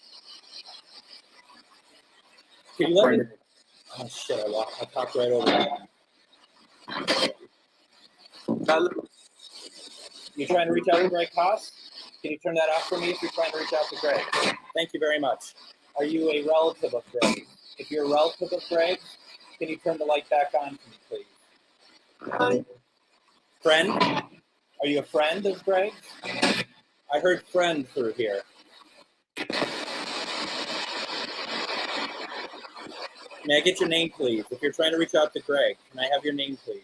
Can you let me? Oh shit! I talked right over that. You trying to reach out to Greg Koss? Can you turn that off for me if you're trying to reach out to Greg? Thank you very much. Are you a relative of Greg? If you're a relative of Greg, can you turn the light back on for me, please? Friend? Are you a friend of Greg? I heard friend through here. May I get your name, please? If you're trying to reach out to Greg, can I have your name, please?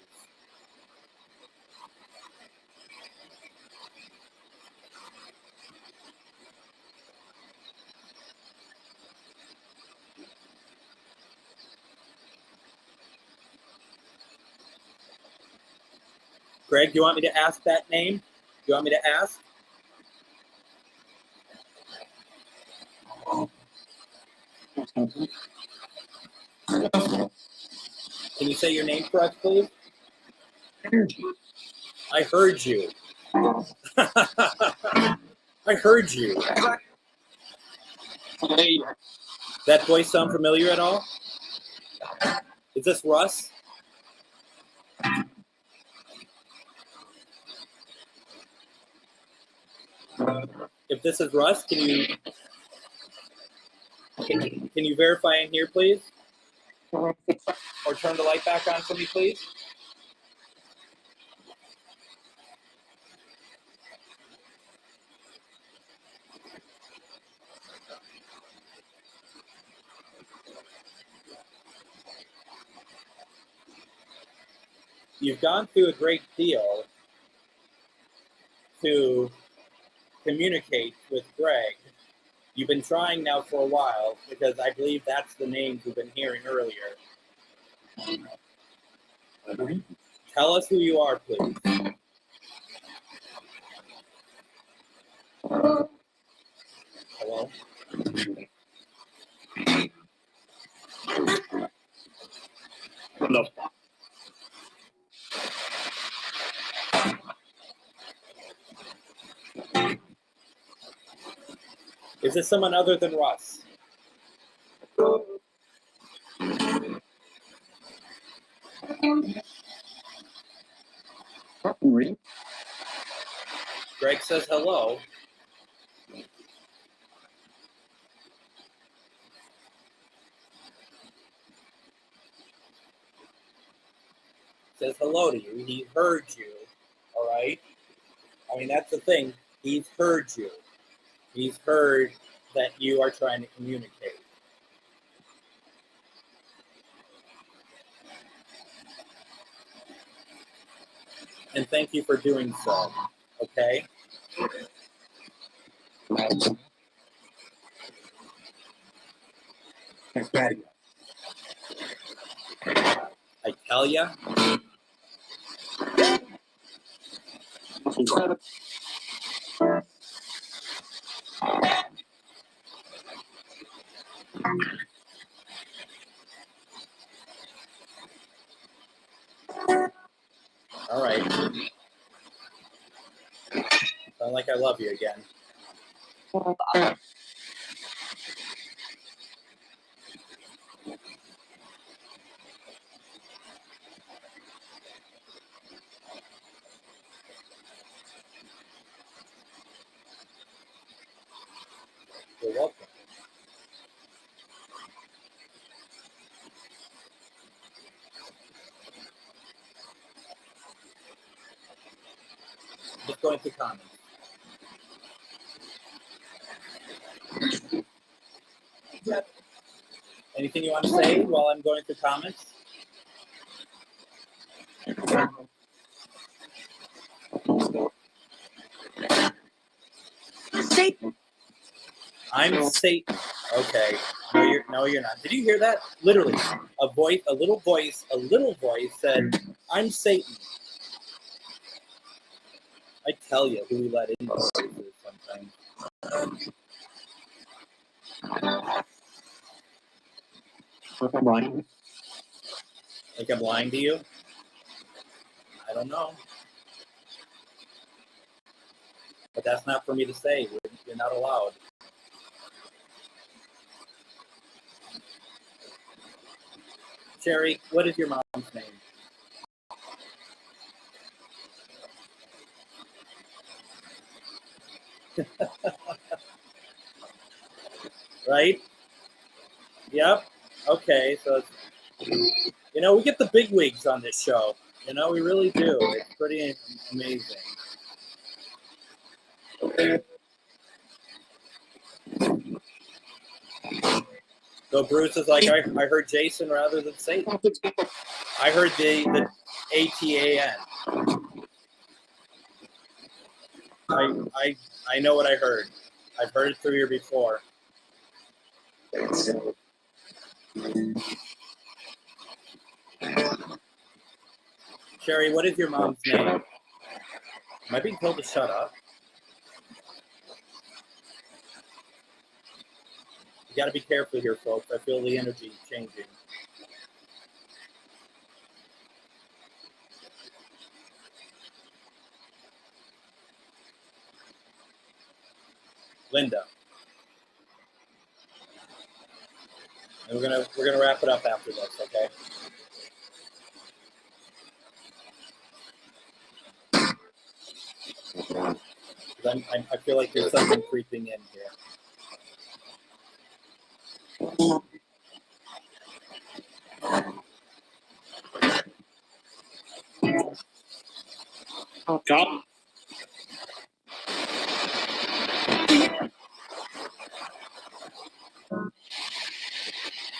Greg, do you want me to ask that name? Do you want me to ask? Can you say your name for us, please? I heard you. I heard you. That voice sound familiar at all? Is this Russ? If this is Russ, can you verify in here, please? Or turn the light back on for me, please? You've gone through a great deal to communicate with Greg. You've been trying now for a while because I believe that's the names we've been hearing earlier. Tell us who you are, please. Hello? No. Is this someone other than Russ? Greg says hello. Says hello to you. He heard you. All right? I mean, that's the thing. He's heard you. He's heard that you are trying to communicate. And thank you for doing so. Okay? I tell ya. All right. Sound like I love you again. You're welcome. Just going through comments. Anything you want to say while I'm going through comments? Satan. I'm Satan. Okay. No, you're not. Did you hear that? Literally, a little voice said, "I'm Satan." I tell you, who we let in places sometimes. Like I'm lying to you? I don't know. But that's not for me to say. You're not allowed. Sherry, what is your mom's name? Right? Yep. Okay, so we get the big wigs on this show. We really do. It's pretty amazing. So Bruce is like, I heard Jason rather than Satan. I heard the ATAN. I know what I heard. I've heard it through here before. Sherry, what is your mom's name? Am I being told to shut up? You got to be careful here, folks. I feel the energy changing. Linda. And we're gonna wrap it up after this, okay? I feel like there's something creeping in here. Come.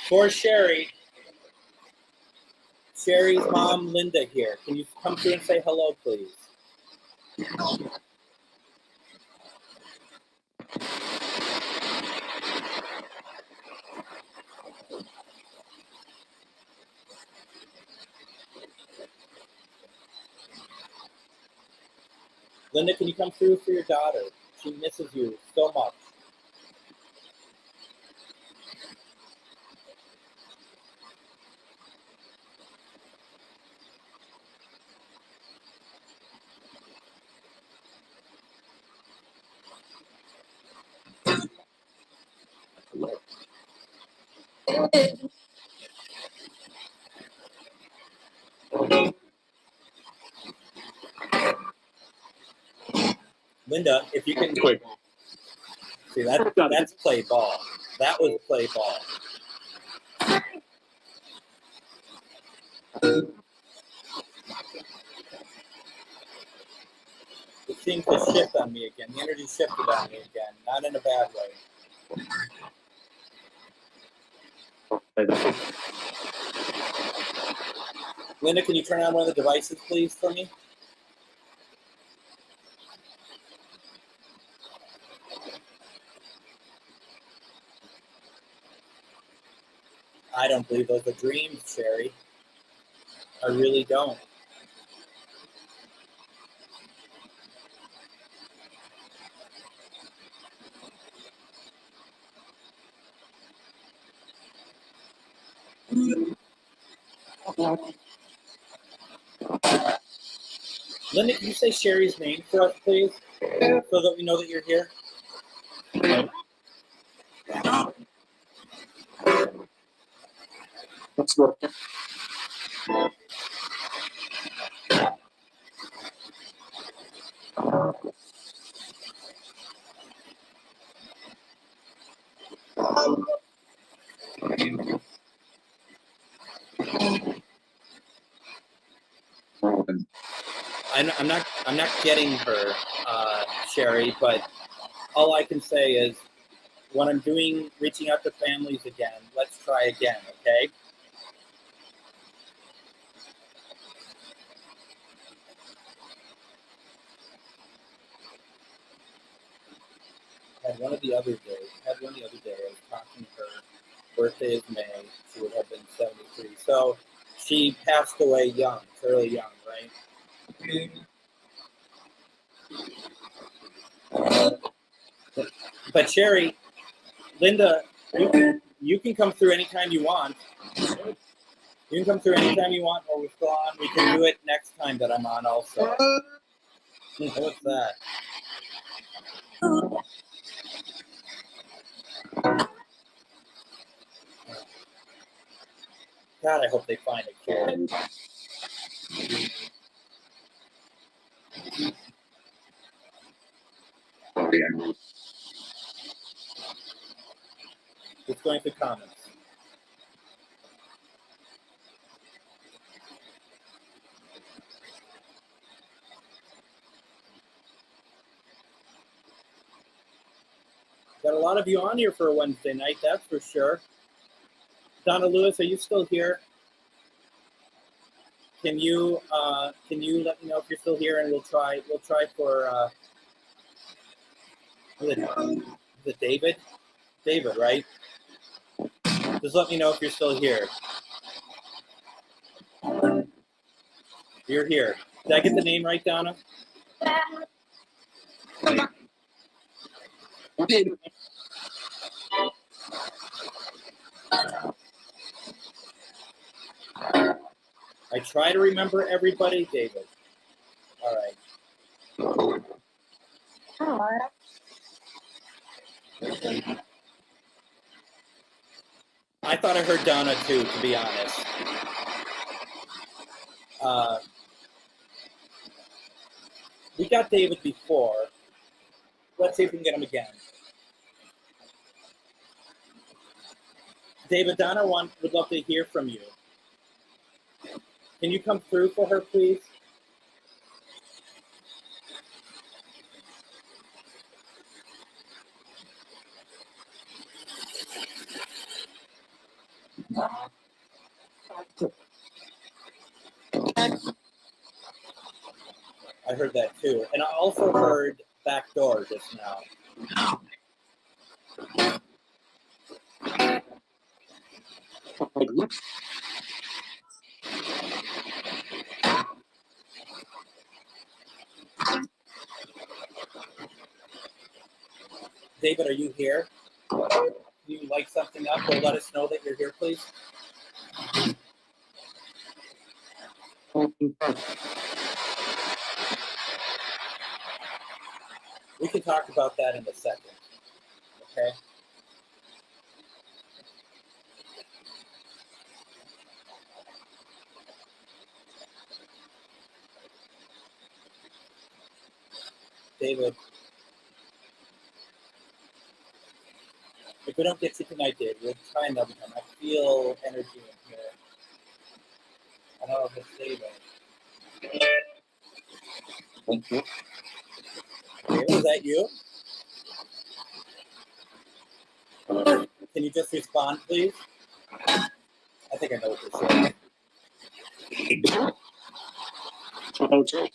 For Sherry's mom, Linda here. Can you come through and say hello, please? Linda, can you come through for your daughter? She misses you so much. Linda, if you can Quick. see that's play ball. That was play ball. It seems to shift on me again. The energy shifted on me again, not in a bad way. Linda, can you turn on one of the devices, please, for me? I don't believe those are dreams, Sherry. I really don't. Linda, can you say Sherry's name for us, please? So that we know that you're here. Let's go. I'm not getting her, Sherry, but all I can say is when I'm reaching out to families again, let's try again, okay? Had one the other day. I was talking to her. Birthday is May. She would have been 73. So she passed away young, fairly young, right? But Sherry, Linda, you can come through anytime you want. You can come through anytime you want while we're still on. We can do it next time that I'm on also. What's that? God, I hope they find a cure. It's going through comments. Got a lot of you on here for a Wednesday night, that's for sure. Donna Lewis, are you still here? Can you let me know if you're still here, and we'll try for is it David? David, right? Just let me know if you're still here. You're here. Did I get the name right, Donna? I try to remember everybody, David. All right. I thought I heard Donna too, to be honest. We got David before. Let's see if we can get him again. David, Donna would love to hear from you. Can you come through for her, please? I heard that too. And I also heard back door just now. David, are you here? Can you light something up or let us know that you're here, please? We can talk about that in a second, okay? David, if we don't get you tonight, David, we'll try another time. I feel energy in here. I don't know if it's David. Okay, is that you? Can you just respond, please? I think I know what you're saying. Okay.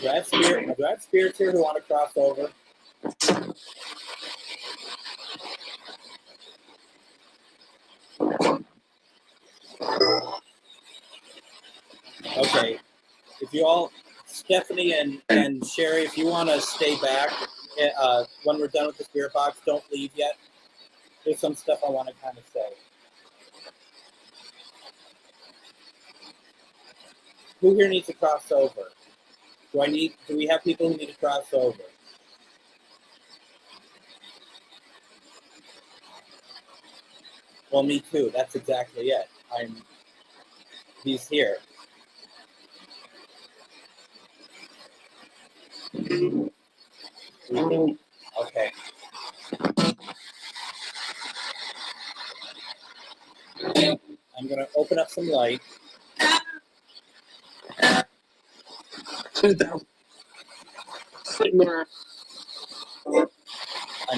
Do I have spirits here who want to cross over? Okay. If you all, Stephanie and Sherry, if you want to stay back when we're done with the spirit box, don't leave yet. There's some stuff I want to kind of say. Who here needs to cross over? Do we have people who need to cross over? Well, me too. That's exactly it. He's here. Okay. I'm going to open up some light. I'm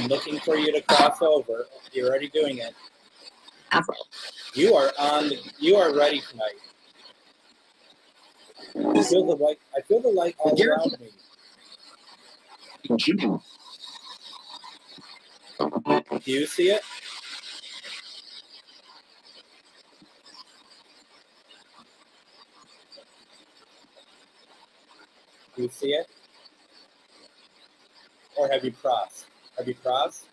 looking for you to cross over. You're already doing it. You are ready tonight. I feel the light all around me. Do you see it? Do you see it? Or have you crossed? Have you crossed?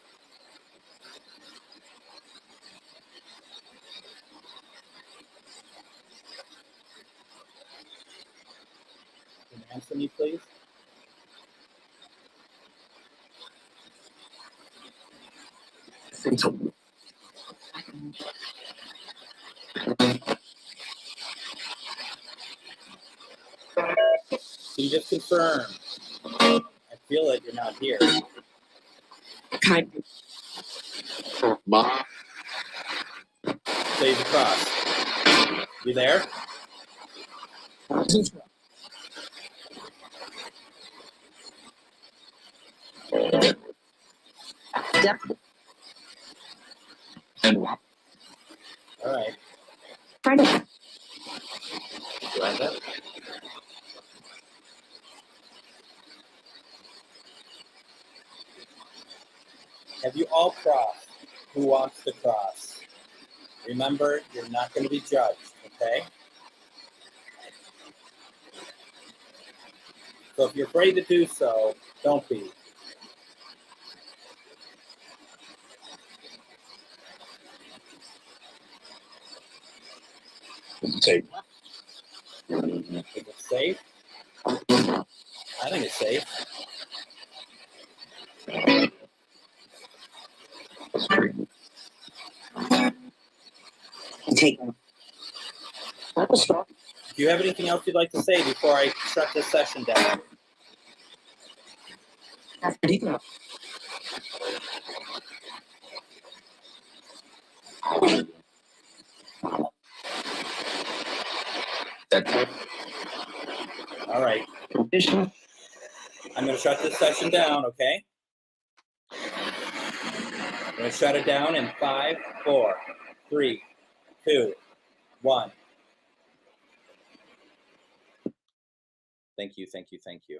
Can you answer me, please? Can you just confirm? I feel like you're not here. Stage across. You there? Have you all crossed? Who wants to cross? Remember, you're not going to be judged, okay? So if you're afraid to do so, don't be. Safe. Is it safe? I think it's safe. Take. Do you have anything else you'd like to say before I shut this session down? All right. I'm going to shut this session down, okay? I'm going to shut it down in 5, 4, 3, 2, 1. Thank you, thank you, thank you.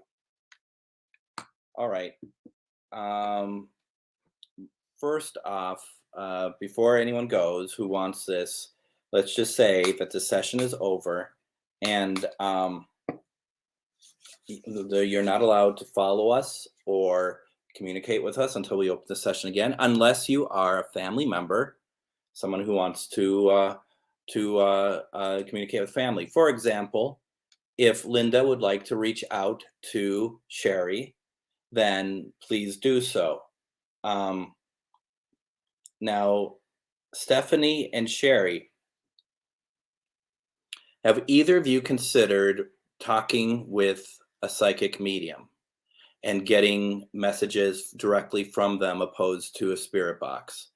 All right. First off, before anyone goes who wants this, let's just say that the session is over, and you're not allowed to follow us or communicate with us until we open the session again, unless you are a family member, someone who wants to communicate with family. For example, if Linda would like to reach out to Sherry, then please do so. Now, Stephanie and Sherry, have either of you considered talking with a psychic medium and getting messages directly from them opposed to a spirit box?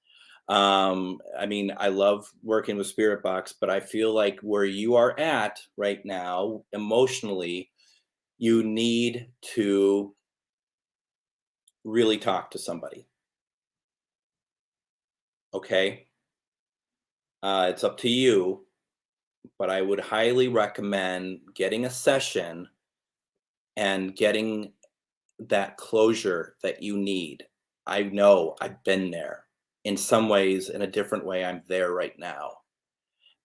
I mean, I love working with spirit box, but I feel like where you are at right now, emotionally, you need to really talk to somebody. Okay? It's up to you, but I would highly recommend getting a session and getting that closure that you need. I know I've been there. In some ways, in a different way, I'm there right now.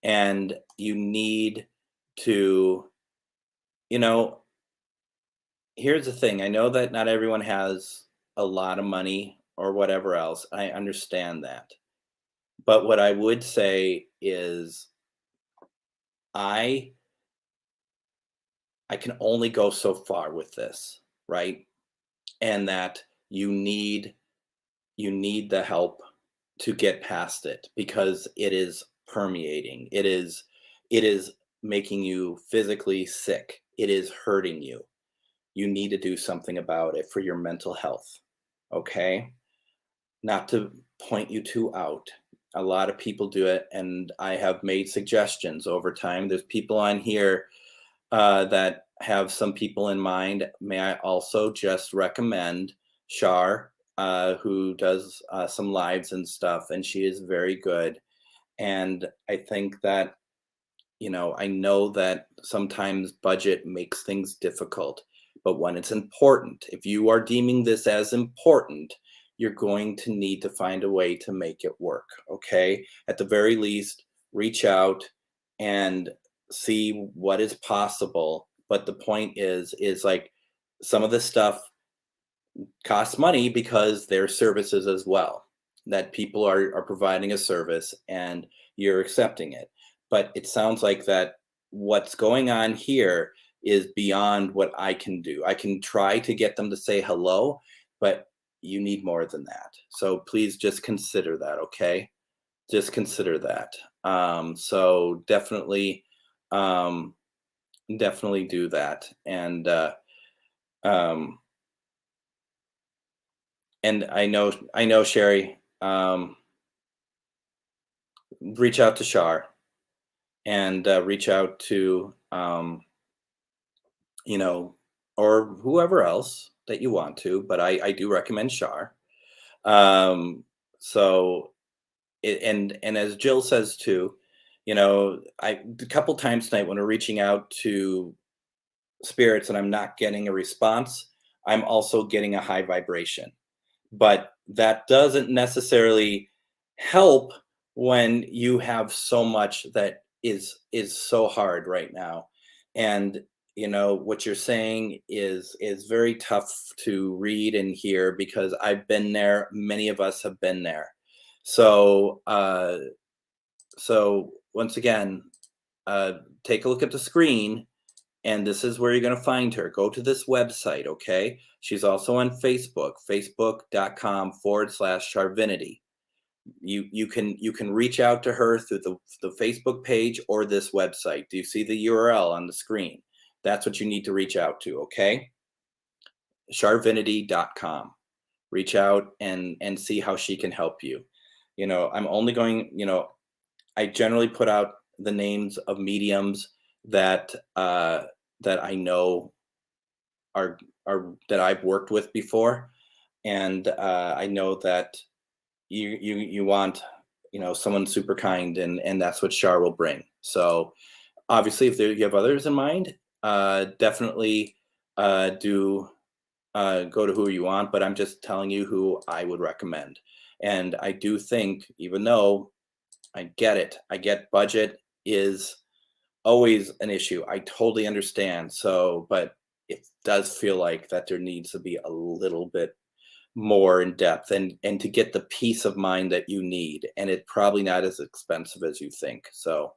And you need to, here's the thing. I know that not everyone has a lot of money or whatever else. I understand that. But what I would say is I can only go so far with this, right? And that you need the help to get past it, because it is permeating. It is making you physically sick. It is hurting you. You need to do something about it for your mental health. Okay? Not to point you two out. A lot of people do it, and I have made suggestions over time. There's people on here that have some people in mind. May I also just recommend Shar, who does some lives and stuff, and she is very good. And I think that, I know that sometimes budget makes things difficult, but when it's important, if you are deeming this as important, you're going to need to find a way to make it work, okay? At the very least, reach out and see what is possible. But the point is like, some of this stuff costs money because they're services as well, that people are providing a service and you're accepting it. But it sounds like that what's going on here is beyond what I can do. I can try to get them to say hello, but you need more than that. So please just consider that, okay? Just consider that. So definitely do that. And I know Sherry, reach out to Shar and reach out to or whoever else that you want to, but I do recommend Shar. So and as Jill says too, a couple times tonight when we're reaching out to spirits and I'm not getting a response, I'm also getting a high vibration. But that doesn't necessarily help when you have so much that is so hard right now. And what you're saying is very tough to read and hear, because I've been there. Many of us have been there. So once again, take a look at the screen, and this is where you're going to find her. Go to this website, okay? She's also on Facebook, facebook.com/Charvinity. You can reach out to her through the Facebook page or this website. Do you see the URL on the screen? That's what you need to reach out to, okay? Charvinity.com. Reach out and see how she can help you. I'm only going, I generally put out the names of mediums that I know are that I've worked with before, and I know that you want someone super kind, and that's what Char will bring. So obviously, if you have others in mind, definitely do go to who you want. But I'm just telling you who I would recommend. And I do think, even though I get it, I get budget is always an issue. I totally understand. So, but it does feel like that there needs to be a little bit more in depth, and to get the peace of mind that you need. And it's probably not as expensive as you think. So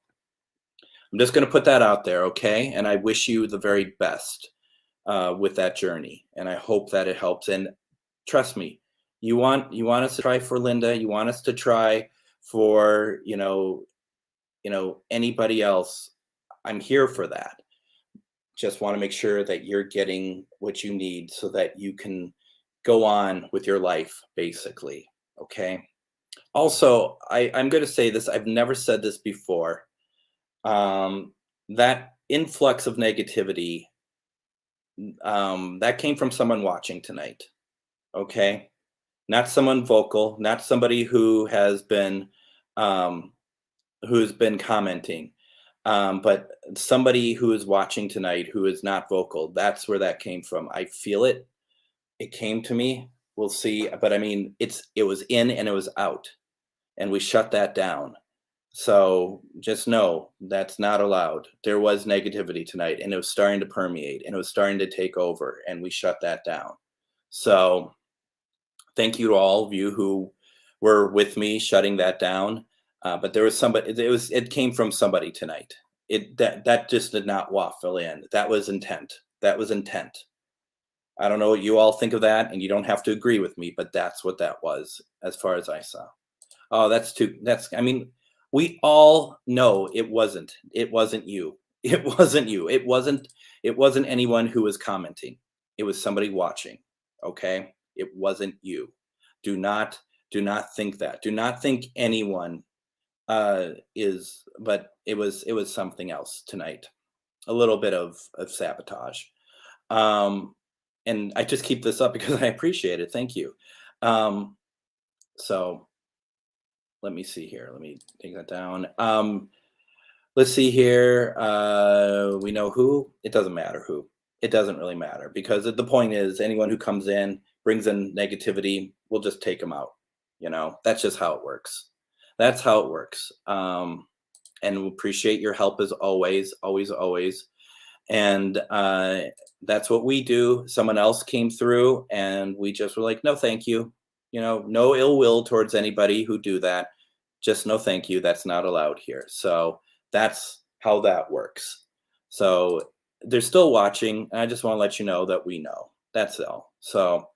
I'm just going to put that out there, okay? And I wish you the very best with that journey. And I hope that it helps. And trust me, you want us to try for Linda. You want us to try for, anybody else. I'm here for that. Just want to make sure that you're getting what you need so that you can go on with your life, basically. Okay. Also, I'm going to say this. I've never said this before. That influx of negativity, that came from someone watching tonight. Okay. Not someone vocal, not somebody who has been, who's been commenting, but somebody who is watching tonight who is not vocal. That's where that came from. I feel it. It came to me. We'll see. But I mean, it was in and it was out, and we shut that down. So just know that's not allowed. There was negativity tonight, and it was starting to permeate, and it was starting to take over, and we shut that down. So thank you to all of you who were with me shutting that down. But there was somebody. It came from somebody tonight. That just did not waffle in. That was intent. That was intent. I don't know what you all think of that, and you don't have to agree with me, but that's what that was, as far as I saw. Oh, I mean, we all know it wasn't you. It wasn't you. It wasn't anyone who was commenting. It was somebody watching. Okay. It wasn't you. Do not think that. Do not think anyone is, but it was something else tonight. A little bit of sabotage. And I just keep this up because I appreciate it. Thank you. So let me see here. Let me take that down. Let's see here. We know who. It doesn't matter who. It doesn't really matter, because the point is, anyone who comes in, brings in negativity, we'll just take them out. That's just how it works. That's how it works. And we appreciate your help as always, always, always. And that's what we do. Someone else came through, and we just were like, no, thank you. No ill will towards anybody who do that. Just no, thank you. That's not allowed here. So that's how that works. So they're still watching, and I just want to let you know that we know. That's all. So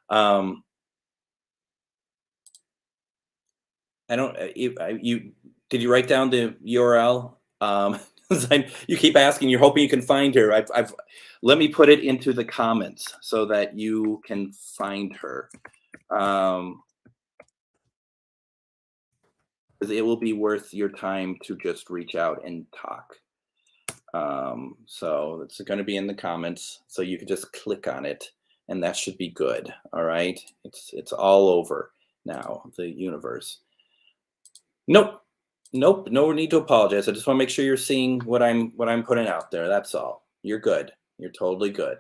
I don't. Did you write down the URL? You keep asking. You're hoping you can find her. Let me put it into the comments so that you can find her. It will be worth your time to just reach out and talk. So it's going to be in the comments, so you can just click on it, and that should be good. All right. It's all over now, the universe. Nope. No need to apologize. I just want to make sure you're seeing what I'm putting out there. That's all. You're good. You're totally good.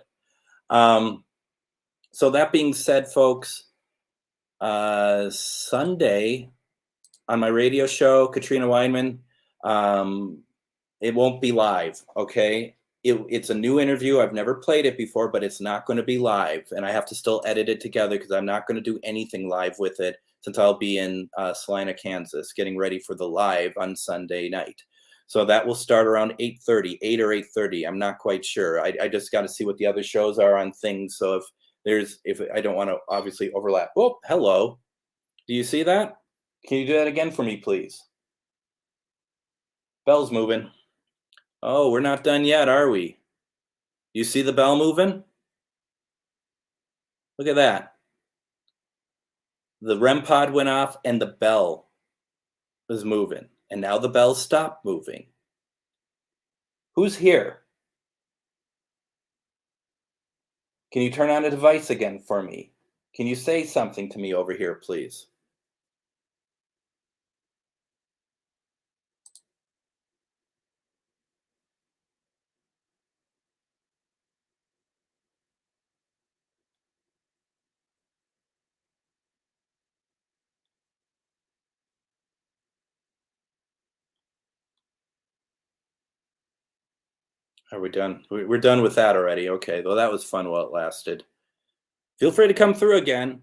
So that being said, folks, Sunday on my radio show, Katrina Weinman. It won't be live, okay? It's a new interview. I've never played it before, but it's not going to be live, and I have to still edit it together because I'm not going to do anything live with it since I'll be in Salina, Kansas, getting ready for the live on Sunday night. So that will start around 8:30, 8 or 8:30. I'm not quite sure. I just got to see what the other shows are on things. So if I don't want to obviously overlap. Oh, hello. Do you see that? Can you do that again for me, please? Bell's moving. Oh, we're not done yet, are we? You see the bell moving? Look at that. The REM pod went off and the bell was moving. And now the bell stopped moving. Who's here? Can you turn on a device again for me? Can you say something to me over here, please? Are we done? We're done with that already. Okay, well, that was fun while it lasted. Feel free to come through again.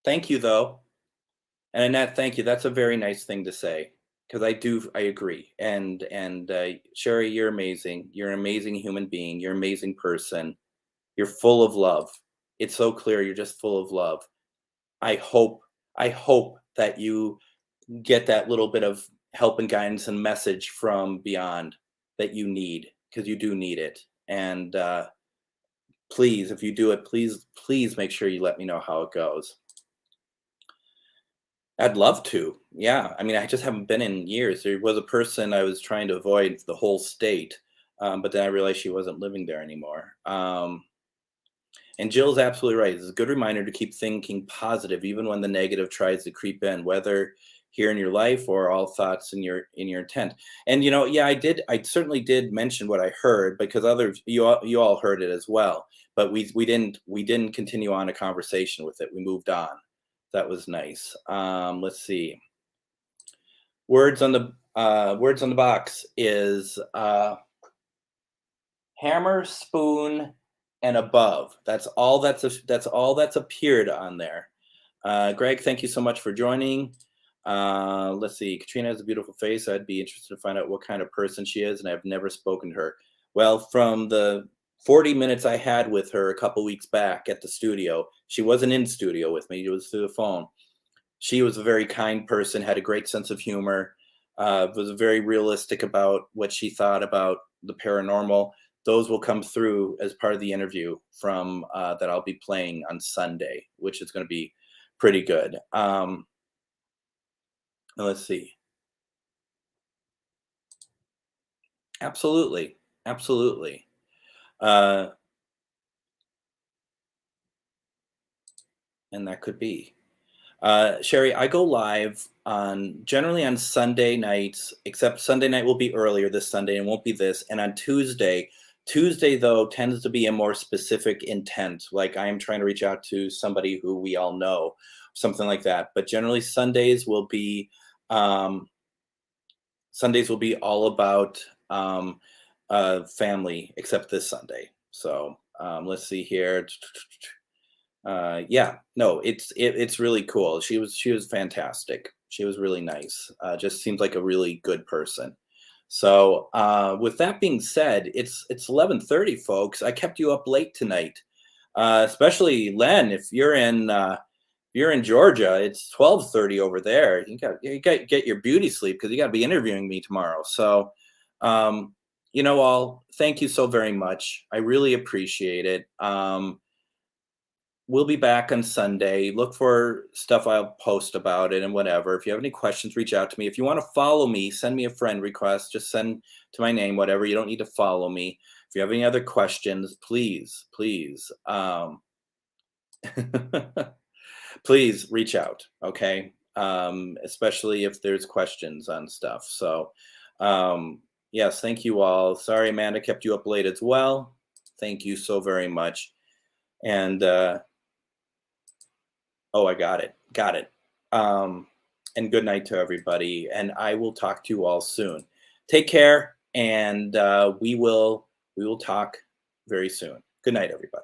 Thank you, though. And Annette, thank you. That's a very nice thing to say, because I agree. And Sherry, you're amazing. You're an amazing human being. You're an amazing person. You're full of love. It's so clear you're just full of love. I hope that you get that little bit of help and guidance and message from beyond that you need, because you do need it. And please, if you do it, please make sure you let me know how it goes. I'd love to. Yeah. I mean, I just haven't been in years. There was a person I was trying to avoid the whole state, but then I realized she wasn't living there anymore. And Jill's absolutely right. It's a good reminder to keep thinking positive, even when the negative tries to creep in, whether here in your life or all thoughts in your intent. And yeah, I certainly did mention what I heard, because others, you all heard it as well. But we didn't continue on a conversation with it. We moved on. That was nice. Let's see. Words on the box is hammer, spoon, and above. That's all that's appeared on there. Greg, thank you so much for joining. Let's see. Katrina has a beautiful face. I'd be interested to find out what kind of person she is, and I've never spoken to her. Well, from the 40 minutes I had with her a couple weeks back at the studio, she wasn't in studio with me. It was through the phone. She was a very kind person, had a great sense of humor, was very realistic about what she thought about the paranormal. Those will come through as part of the interview from that I'll be playing on Sunday, which is going to be pretty good. Let's see. Absolutely. And that could be. Sherry, I go live generally on Sunday nights, except Sunday night will be earlier this Sunday and won't be this. And on Tuesday, though, tends to be a more specific intent. Like I am trying to reach out to somebody who we all know, something like that. But generally Sundays will be all about family, except this Sunday. So let's see here. Yeah, no, it's really cool. She was fantastic. She was really nice. Just seems like a really good person. So with that being said, it's 11:30, folks. I kept you up late tonight, especially Len. If you're in Georgia, it's 12:30 over there. You got to get your beauty sleep, because you got to be interviewing me tomorrow. So all, thank you so very much. I really appreciate it. We'll be back on Sunday. Look for stuff I'll post about it and whatever. If you have any questions, reach out to me. If you want to follow me, send me a friend request. Just send to my name, whatever. You don't need to follow me. If you have any other questions, please, please reach out, okay? Especially if there's questions on stuff. So, yes, thank you all. Sorry, Amanda, kept you up late as well. Thank you so very much. And Oh, I got it. Got it. And good night to everybody. And I will talk to you all soon. Take care, and we will talk very soon. Good night, everybody.